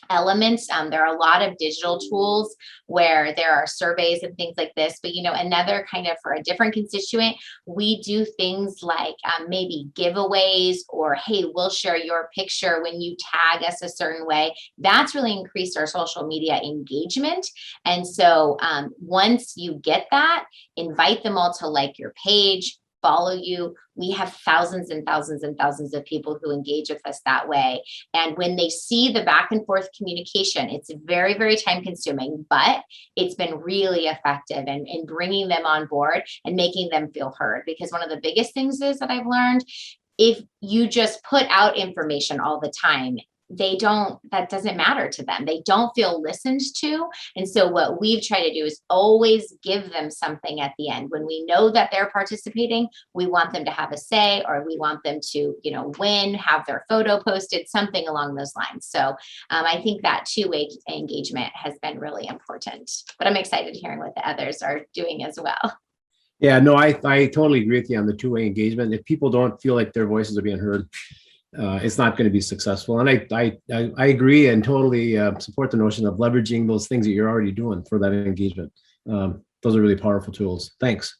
elements. There are a lot of digital tools where there are surveys and things like this, but another kind of for a different constituent, we do things like maybe giveaways, or hey, we'll share your picture when you tag us a certain way. That's really increased our social media engagement. And so once you get that, invite them all to like your page, follow you. We have thousands and thousands and thousands of people who engage with us that way. And when they see the back and forth communication, it's very, very time consuming, but it's been really effective in bringing them on board and making them feel heard. Because one of the biggest things is that I've learned, if you just put out information all the time, that doesn't matter to them. They don't feel listened to. And so what we've tried to do is always give them something at the end. When we know that they're participating, we want them to have a say, or we want them to, win, have their photo posted, something along those lines. So I think that two-way engagement has been really important, but I'm excited hearing what the others are doing as well. Yeah, no, I totally agree with you on the two-way engagement. If people don't feel like their voices are being heard, it's not going to be successful. And I agree and totally support the notion of leveraging those things that you're already doing for that engagement. Those are really powerful tools. Thanks.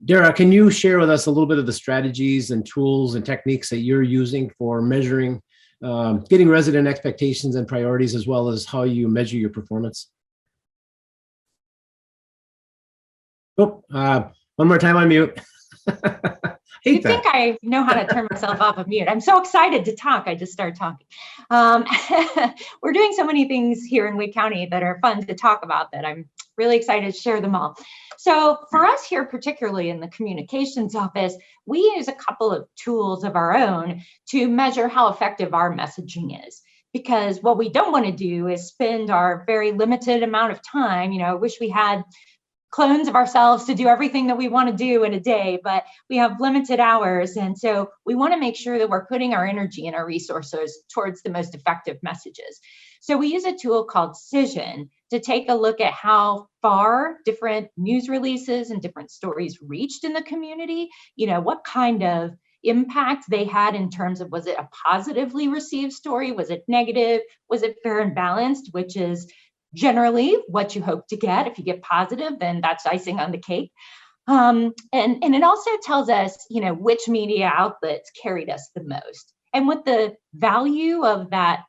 Dara, can you share with us a little bit of the strategies and tools and techniques that you're using for measuring, getting resident expectations and priorities, as well as how you measure your performance? Oh, one more time on mute. You think I know how to turn myself off of mute. I'm so excited to talk. I just started talking. We're doing so many things here in Wake County that are fun to talk about that I'm really excited to share them all. So for us here, particularly in the communications office, we use a couple of tools of our own to measure how effective our messaging is. Because what we don't want to do is spend our very limited amount of time, I wish we had clones of ourselves to do everything that we want to do in a day, but we have limited hours. And so we want to make sure that we're putting our energy and our resources towards the most effective messages. So we use a tool called Cision to take a look at how far different news releases and different stories reached in the community, what kind of impact they had in terms of, was it a positively received story? Was it negative? Was it fair and balanced, which is generally what you hope to get. If you get positive, then that's icing on the cake. And it also tells us, which media outlets carried us the most and what the value of that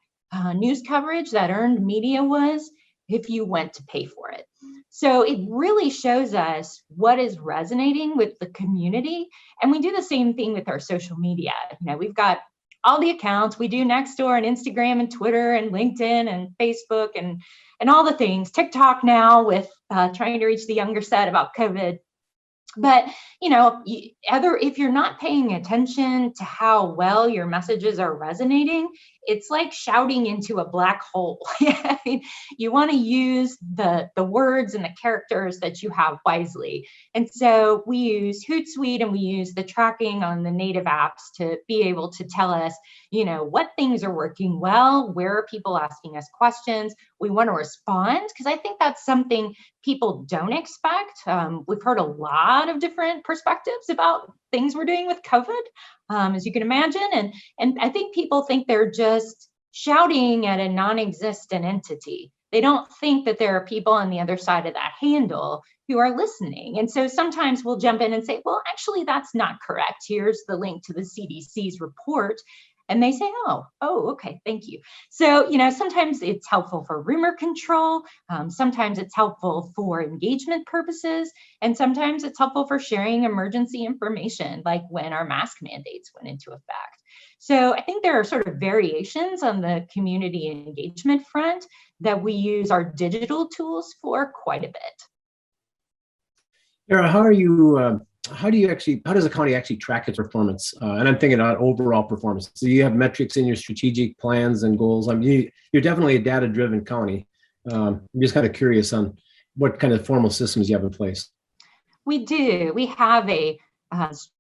news coverage, that earned media was, if you went to pay for it. So it really shows us what is resonating with the community. And we do the same thing with our social media. We've got all the accounts. We do Nextdoor and Instagram and Twitter and LinkedIn and Facebook and all the things, TikTok now with trying to reach the younger set about COVID. But, if you're not paying attention to how well your messages are resonating, it's like shouting into a black hole. You want to use the words and the characters that you have wisely. And so we use Hootsuite and we use the tracking on the native apps to be able to tell us, what things are working well, where are people asking us questions. We want to respond because I think that's something people don't expect. We've heard a lot of different perspectives about things we're doing with COVID, as you can imagine. And I think people think they're just shouting at a non-existent entity. They don't think that there are people on the other side of that handle who are listening. And so sometimes we'll jump in and say, well, actually, that's not correct. Here's the link to the CDC's report. And they say, oh, okay, thank you. So, sometimes it's helpful for rumor control. Sometimes it's helpful for engagement purposes. And sometimes it's helpful for sharing emergency information, like when our mask mandates went into effect. So I think there are sort of variations on the community engagement front that we use our digital tools for quite a bit. Dara, how does the county actually track its performance? And I'm thinking about overall performance. So you have metrics in your strategic plans and goals. You're definitely a data-driven county. I'm just kind of curious on what kind of formal systems you have in place. We do. We have a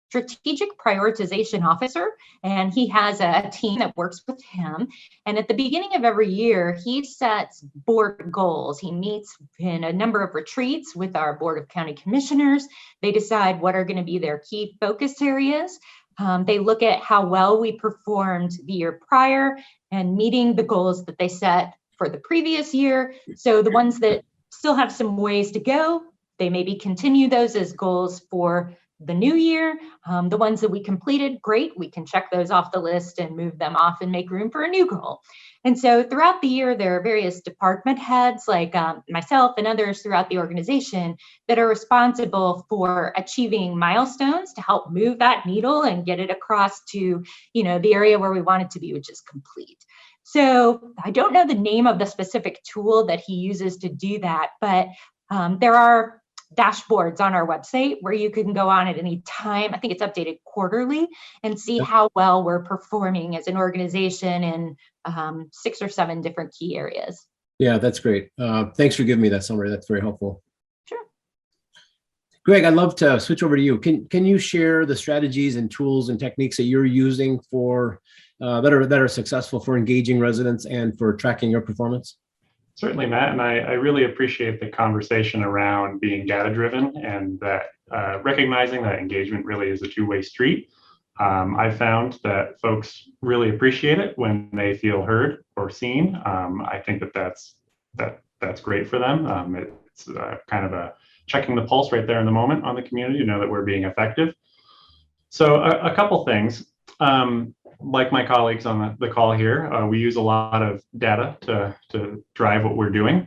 strategic prioritization officer, and he has a team that works with him. And at the beginning of every year, he sets board goals. He meets in a number of retreats with our Board of County Commissioners. They decide what are going to be their key focus areas. They look at how well we performed the year prior and meeting the goals that they set for the previous year. So the ones that still have some ways to go, they maybe continue those as goals for the new year. The ones that we completed, great, we can check those off the list and move them off and make room for a new goal. And so throughout the year, there are various department heads like myself and others throughout the organization that are responsible for achieving milestones to help move that needle and get it across to, the area where we want it to be, which is complete. So I don't know the name of the specific tool that he uses to do that, but there are dashboards on our website where you can go on at any time. I think it's updated quarterly, and see how well we're performing as an organization in 6 or 7 different key areas. Yeah, that's great. Thanks for giving me that summary. That's very helpful. Sure. Greg, I'd love to switch over to you. Can you share the strategies and tools and techniques that you're using for that are successful for engaging residents and for tracking your performance? Certainly, Matt, and I really appreciate the conversation around being data-driven and that recognizing that engagement really is a two-way street. I found that folks really appreciate it when they feel heard or seen. I think that's great for them. It's kind of a checking the pulse right there in the moment on the community to know that we're being effective. So a couple things. Like my colleagues on the call here, we use a lot of data to drive what we're doing.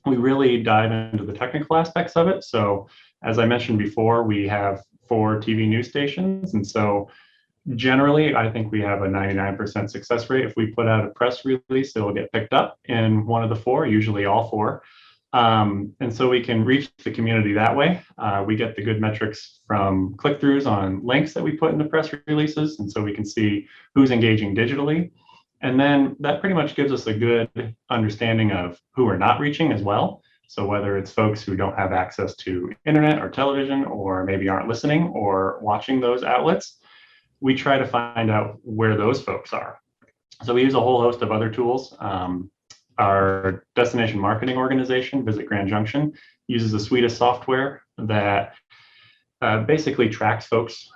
We really dive into the technical aspects of it. So as I mentioned before, we have 4 TV news stations. And so generally, I think we have a 99% success rate. If we put out a press release, it'll get picked up in one of the 4, usually all 4. And so we can reach the community that way. We get the good metrics from click-throughs on links that we put in the press releases. And so we can see who's engaging digitally. And then that pretty much gives us a good understanding of who we're not reaching as well. So whether it's folks who don't have access to internet or television, or maybe aren't listening or watching those outlets, we try to find out where those folks are. So we use a whole host of other tools. Our destination marketing organization, Visit Grand Junction, uses a suite of software that basically tracks folks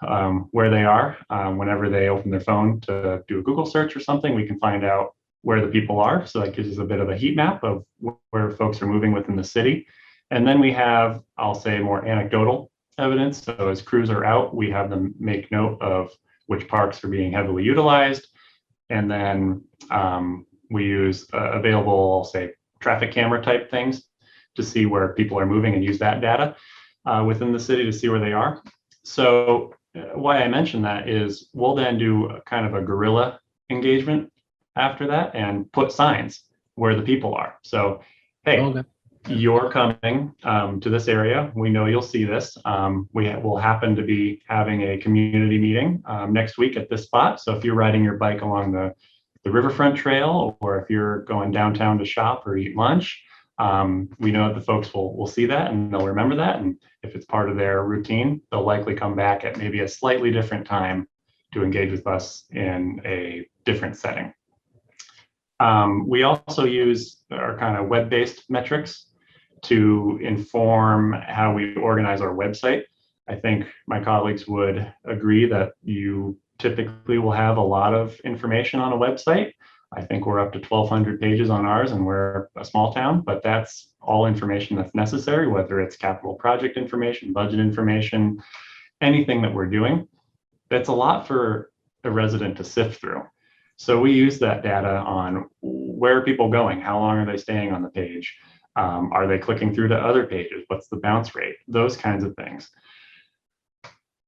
where they are. Whenever they open their phone to do a Google search or something, we can find out where the people are. So that gives us a bit of a heat map of where folks are moving within the city. And then we have, I'll say, more anecdotal evidence. So as crews are out, we have them make note of which parks are being heavily utilized. And then we use available, I'll say, traffic camera type things to see where people are moving and use that data within the city to see where they are. So why I mention that is we'll then do a kind of a guerrilla engagement after that and put signs where the people are. So, hey, okay, you're coming to this area. We know you'll see this. We will happen to be having a community meeting next week at this spot. So if you're riding your bike along the riverfront trail, or if you're going downtown to shop or eat lunch, we know that the folks will see that and they'll remember that. And if it's part of their routine, they'll likely come back at maybe a slightly different time to engage with us in a different setting. We also use our kind of web-based metrics to inform how we organize our website. I think my colleagues would agree that you typically will have a lot of information on a website. I think we're up to 1,200 pages on ours, and we're a small town, but that's all information that's necessary, whether it's capital project information, budget information, anything that we're doing. That's a lot for a resident to sift through. So we use that data on where are people going? How long are they staying on the page? Are they clicking through to other pages? What's the bounce rate? Those kinds of things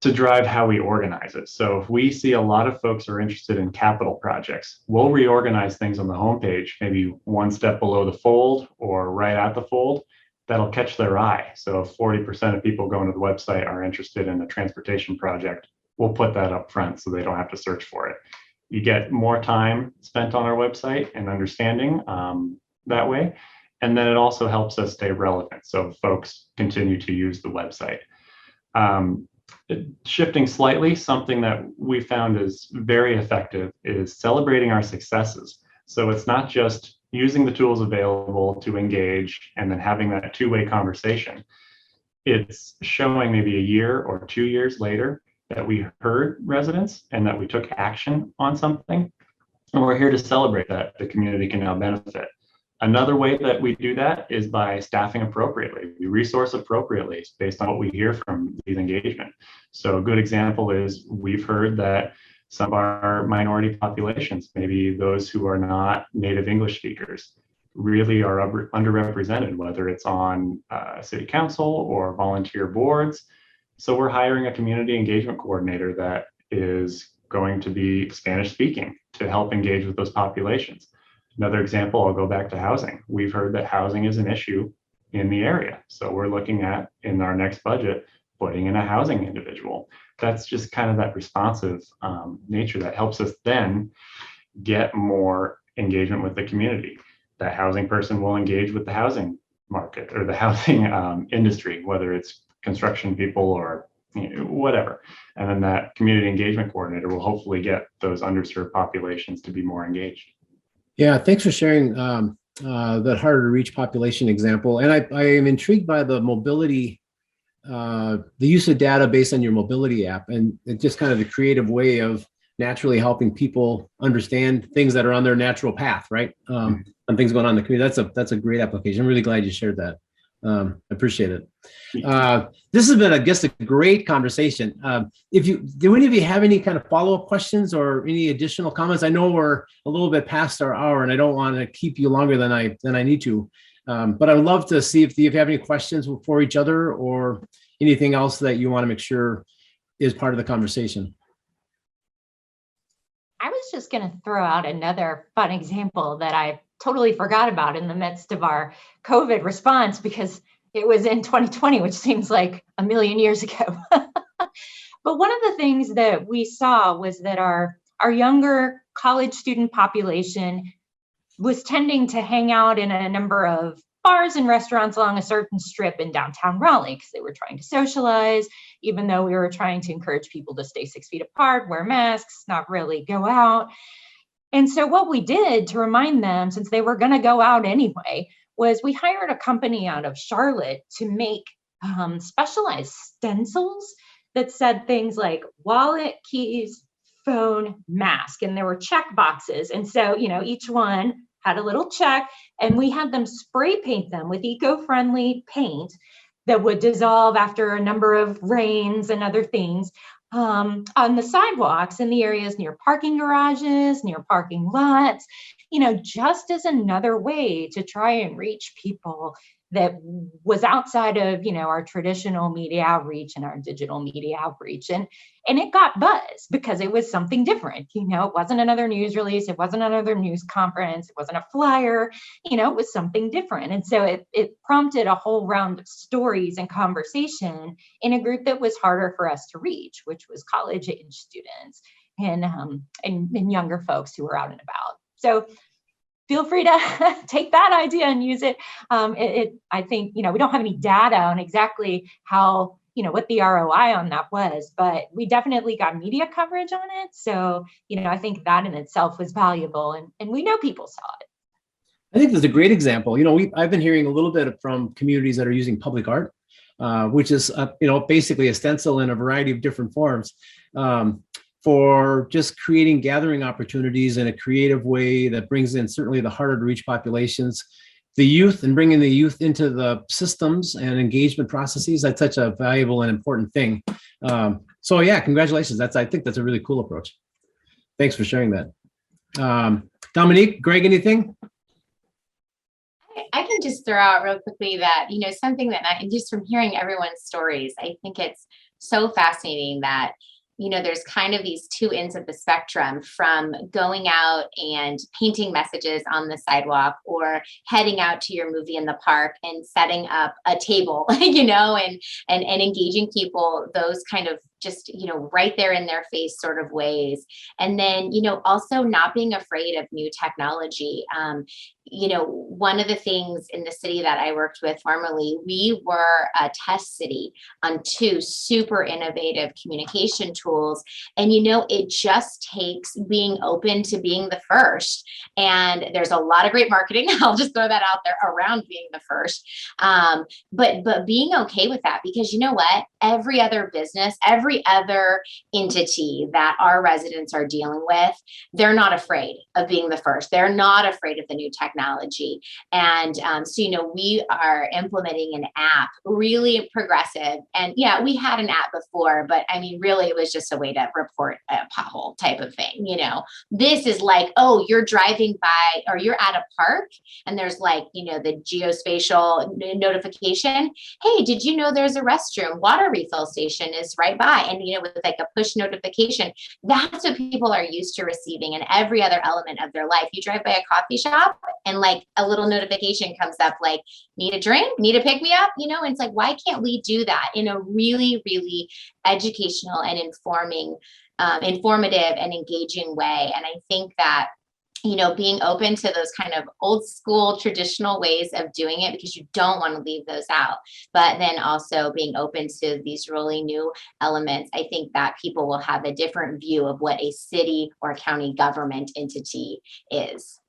to drive how we organize it. So if we see a lot of folks are interested in capital projects, we'll reorganize things on the homepage, maybe one step below the fold or right at the fold. That'll catch their eye. So if 40% of people going to the website are interested in a transportation project, we'll put that up front so they don't have to search for it. You get more time spent on our website and understanding that way. And then it also helps us stay relevant. So folks continue to use the website. Shifting slightly, something that we found is very effective is celebrating our successes. So it's not just using the tools available to engage and then having that two-way conversation. It's showing maybe a year or 2 years later that we heard residents and that we took action on something. And we're here to celebrate that the community can now benefit. Another way that we do that is by staffing appropriately. We resource appropriately based on what we hear from these engagement. So a good example is we've heard that some of our minority populations, maybe those who are not native English speakers, really are underrepresented, whether it's on city council or volunteer boards. So we're hiring a community engagement coordinator that is going to be Spanish speaking to help engage with those populations. Another example, I'll go back to housing. We've heard that housing is an issue in the area. So we're looking at, in our next budget, putting in a housing individual. That's just kind of that responsive nature that helps us then get more engagement with the community. That housing person will engage with the housing market or the housing industry, whether it's construction people or whatever. And then that community engagement coordinator will hopefully get those underserved populations to be more engaged. Yeah, thanks for sharing that harder to reach population example. And I am intrigued by the mobility, the use of data based on your mobility app, and just kind of the creative way of naturally helping people understand things that are on their natural path, right? And things going on in the community. That's a great application. I'm really glad you shared that. I appreciate it. This has been, I guess, a great conversation. Do any of you have any kind of follow-up questions or any additional comments? I know we're a little bit past our hour, and I don't want to keep you longer than I need to. But I would love to see if you have any questions for each other or anything else that you want to make sure is part of the conversation. I was just going to throw out another fun example that I totally forgot about in the midst of our COVID response, because it was in 2020, which seems like a million years ago. But one of the things that we saw was that our younger college student population was tending to hang out in a number of bars and restaurants along a certain strip in downtown Raleigh, because they were trying to socialize, even though we were trying to encourage people to stay 6 feet apart, wear masks, not really go out. And so what we did to remind them, since they were going to go out anyway, was we hired a company out of Charlotte to make specialized stencils that said things like wallet, keys, phone, mask, and there were check boxes. And so, each one had a little check, and we had them spray paint them with eco-friendly paint that would dissolve after a number of rains and other things on the sidewalks in the areas near parking garages, near parking lots, just as another way to try and reach people that was outside of, our traditional media outreach and our digital media outreach. And it got buzz because it was something different. It wasn't another news release. It wasn't another news conference. It wasn't a flyer. It was something different. And so it prompted a whole round of stories and conversation in a group that was harder for us to reach, which was college age students and younger folks who were out and about. So feel free to take that idea and use it. I think, we don't have any data on exactly how, what the ROI on that was, but we definitely got media coverage on it. So, I think that in itself was valuable, and we know people saw it. I think that's a great example. I've been hearing a little bit from communities that are using public art, which is, basically a stencil in a variety of different forms. For just creating gathering opportunities in a creative way that brings in certainly the harder to reach populations, the youth, and bringing the youth into the systems and engagement processes. That's such a valuable and important thing. So yeah, congratulations. I think that's a really cool approach. Thanks for sharing that. Dominique, Greg, anything? I can just throw out real quickly that, something that just from hearing everyone's stories, I think it's so fascinating that there's kind of these two ends of the spectrum, from going out and painting messages on the sidewalk or heading out to your movie in the park and setting up a table, and engaging people, those kind of just, right there in their face sort of ways. And then, also not being afraid of new technology. One of the things in the city that I worked with formerly, we were a test city on 2 super innovative communication tools. And, it just takes being open to being the first. And there's a lot of great marketing. I'll just throw that out there around being the first. But being okay with that, because you know what? Every other business, every other entity that our residents are dealing with, they're not afraid of being the first. They're not afraid of the new technology. And so, we are implementing an app, really progressive. And yeah, we had an app before, but I mean, really, it was just a way to report a pothole type of thing. This is like, oh, you're driving by or you're at a park and there's like, the geospatial notification. Hey, did you know there's a restroom? Water refill station is right by. that, and with like a push notification, that's what people are used to receiving in every other element of their life. You drive by a coffee shop and like a little notification comes up like, need a drink, need a pick me up, and it's like, why can't we do that in a really, really educational and informative and engaging way? And I think that being open to those kind of old school traditional ways of doing it, because you don't want to leave those out, but then also being open to these really new elements, I think that people will have a different view of what a city or county government entity is.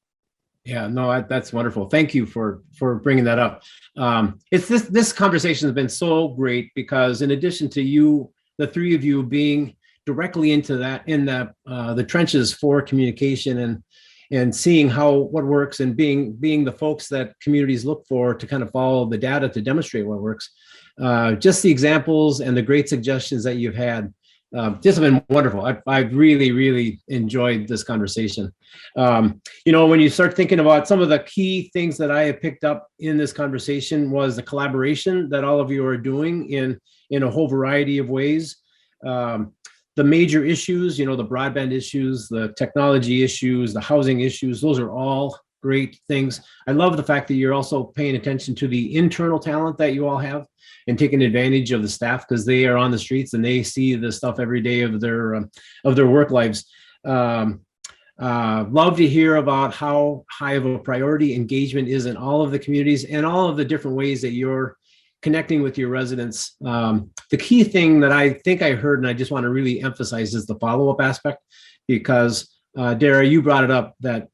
Yeah, no, that's wonderful. Thank you for bringing that up. It's this conversation has been so great because in addition to you, the three of you being directly into that in the trenches for communication and seeing what works and being the folks that communities look for to kind of follow the data to demonstrate what works. Just the examples and the great suggestions that you've had just have been wonderful. I've really, really enjoyed this conversation. When you start thinking about some of the key things that I have picked up in this conversation was the collaboration that all of you are doing in a whole variety of ways. The major issues, the broadband issues, the technology issues, the housing issues, those are all great things. I love the fact that you're also paying attention to the internal talent that you all have and taking advantage of the staff because they are on the streets and they see the stuff every day of their work lives. Love to hear about how high of a priority engagement is in all of the communities and all of the different ways that you're connecting with your residents. The key thing that I think I heard, and I just want to really emphasize, is the follow-up aspect, because Dara, you brought it up that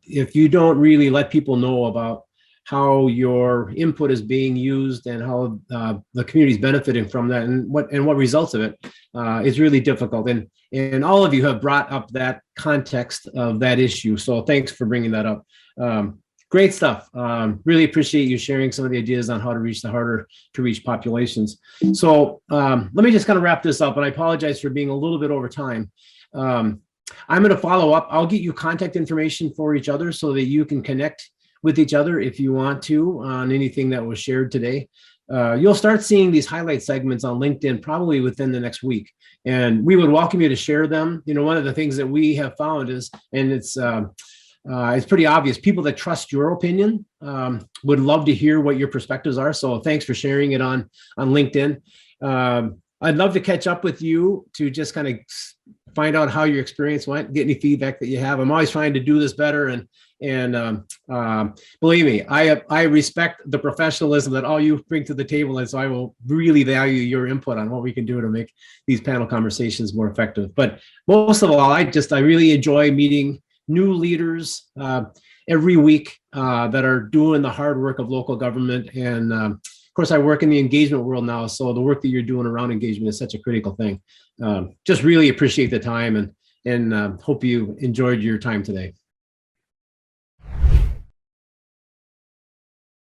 if you don't really let people know about how your input is being used and how the community is benefiting from that and what results of it, is really difficult. And all of you have brought up that context of that issue. So thanks for bringing that up. Great stuff. Really appreciate you sharing some of the ideas on how to reach the harder to reach populations. So let me just kind of wrap this up, and I apologize for being a little bit over time. I'm going to follow up. I'll get you contact information for each other so that you can connect with each other if you want to on anything that was shared today. You'll start seeing these highlight segments on LinkedIn probably within the next week, and we would welcome you to share them. One of the things that we have found is, and it's pretty obvious, people that trust your opinion would love to hear what your perspectives are. So thanks for sharing it on LinkedIn. I'd love to catch up with you to just kind of find out how your experience went, get any feedback that you have. I'm always trying to do this better. And believe me, I respect the professionalism that all you bring to the table. And so I will really value your input on what we can do to make these panel conversations more effective. But most of all, I really enjoy meeting new leaders every week that are doing the hard work of local government. And of course, I work in the engagement world now. So the work that you're doing around engagement is such a critical thing. Just really appreciate the time and hope you enjoyed your time today.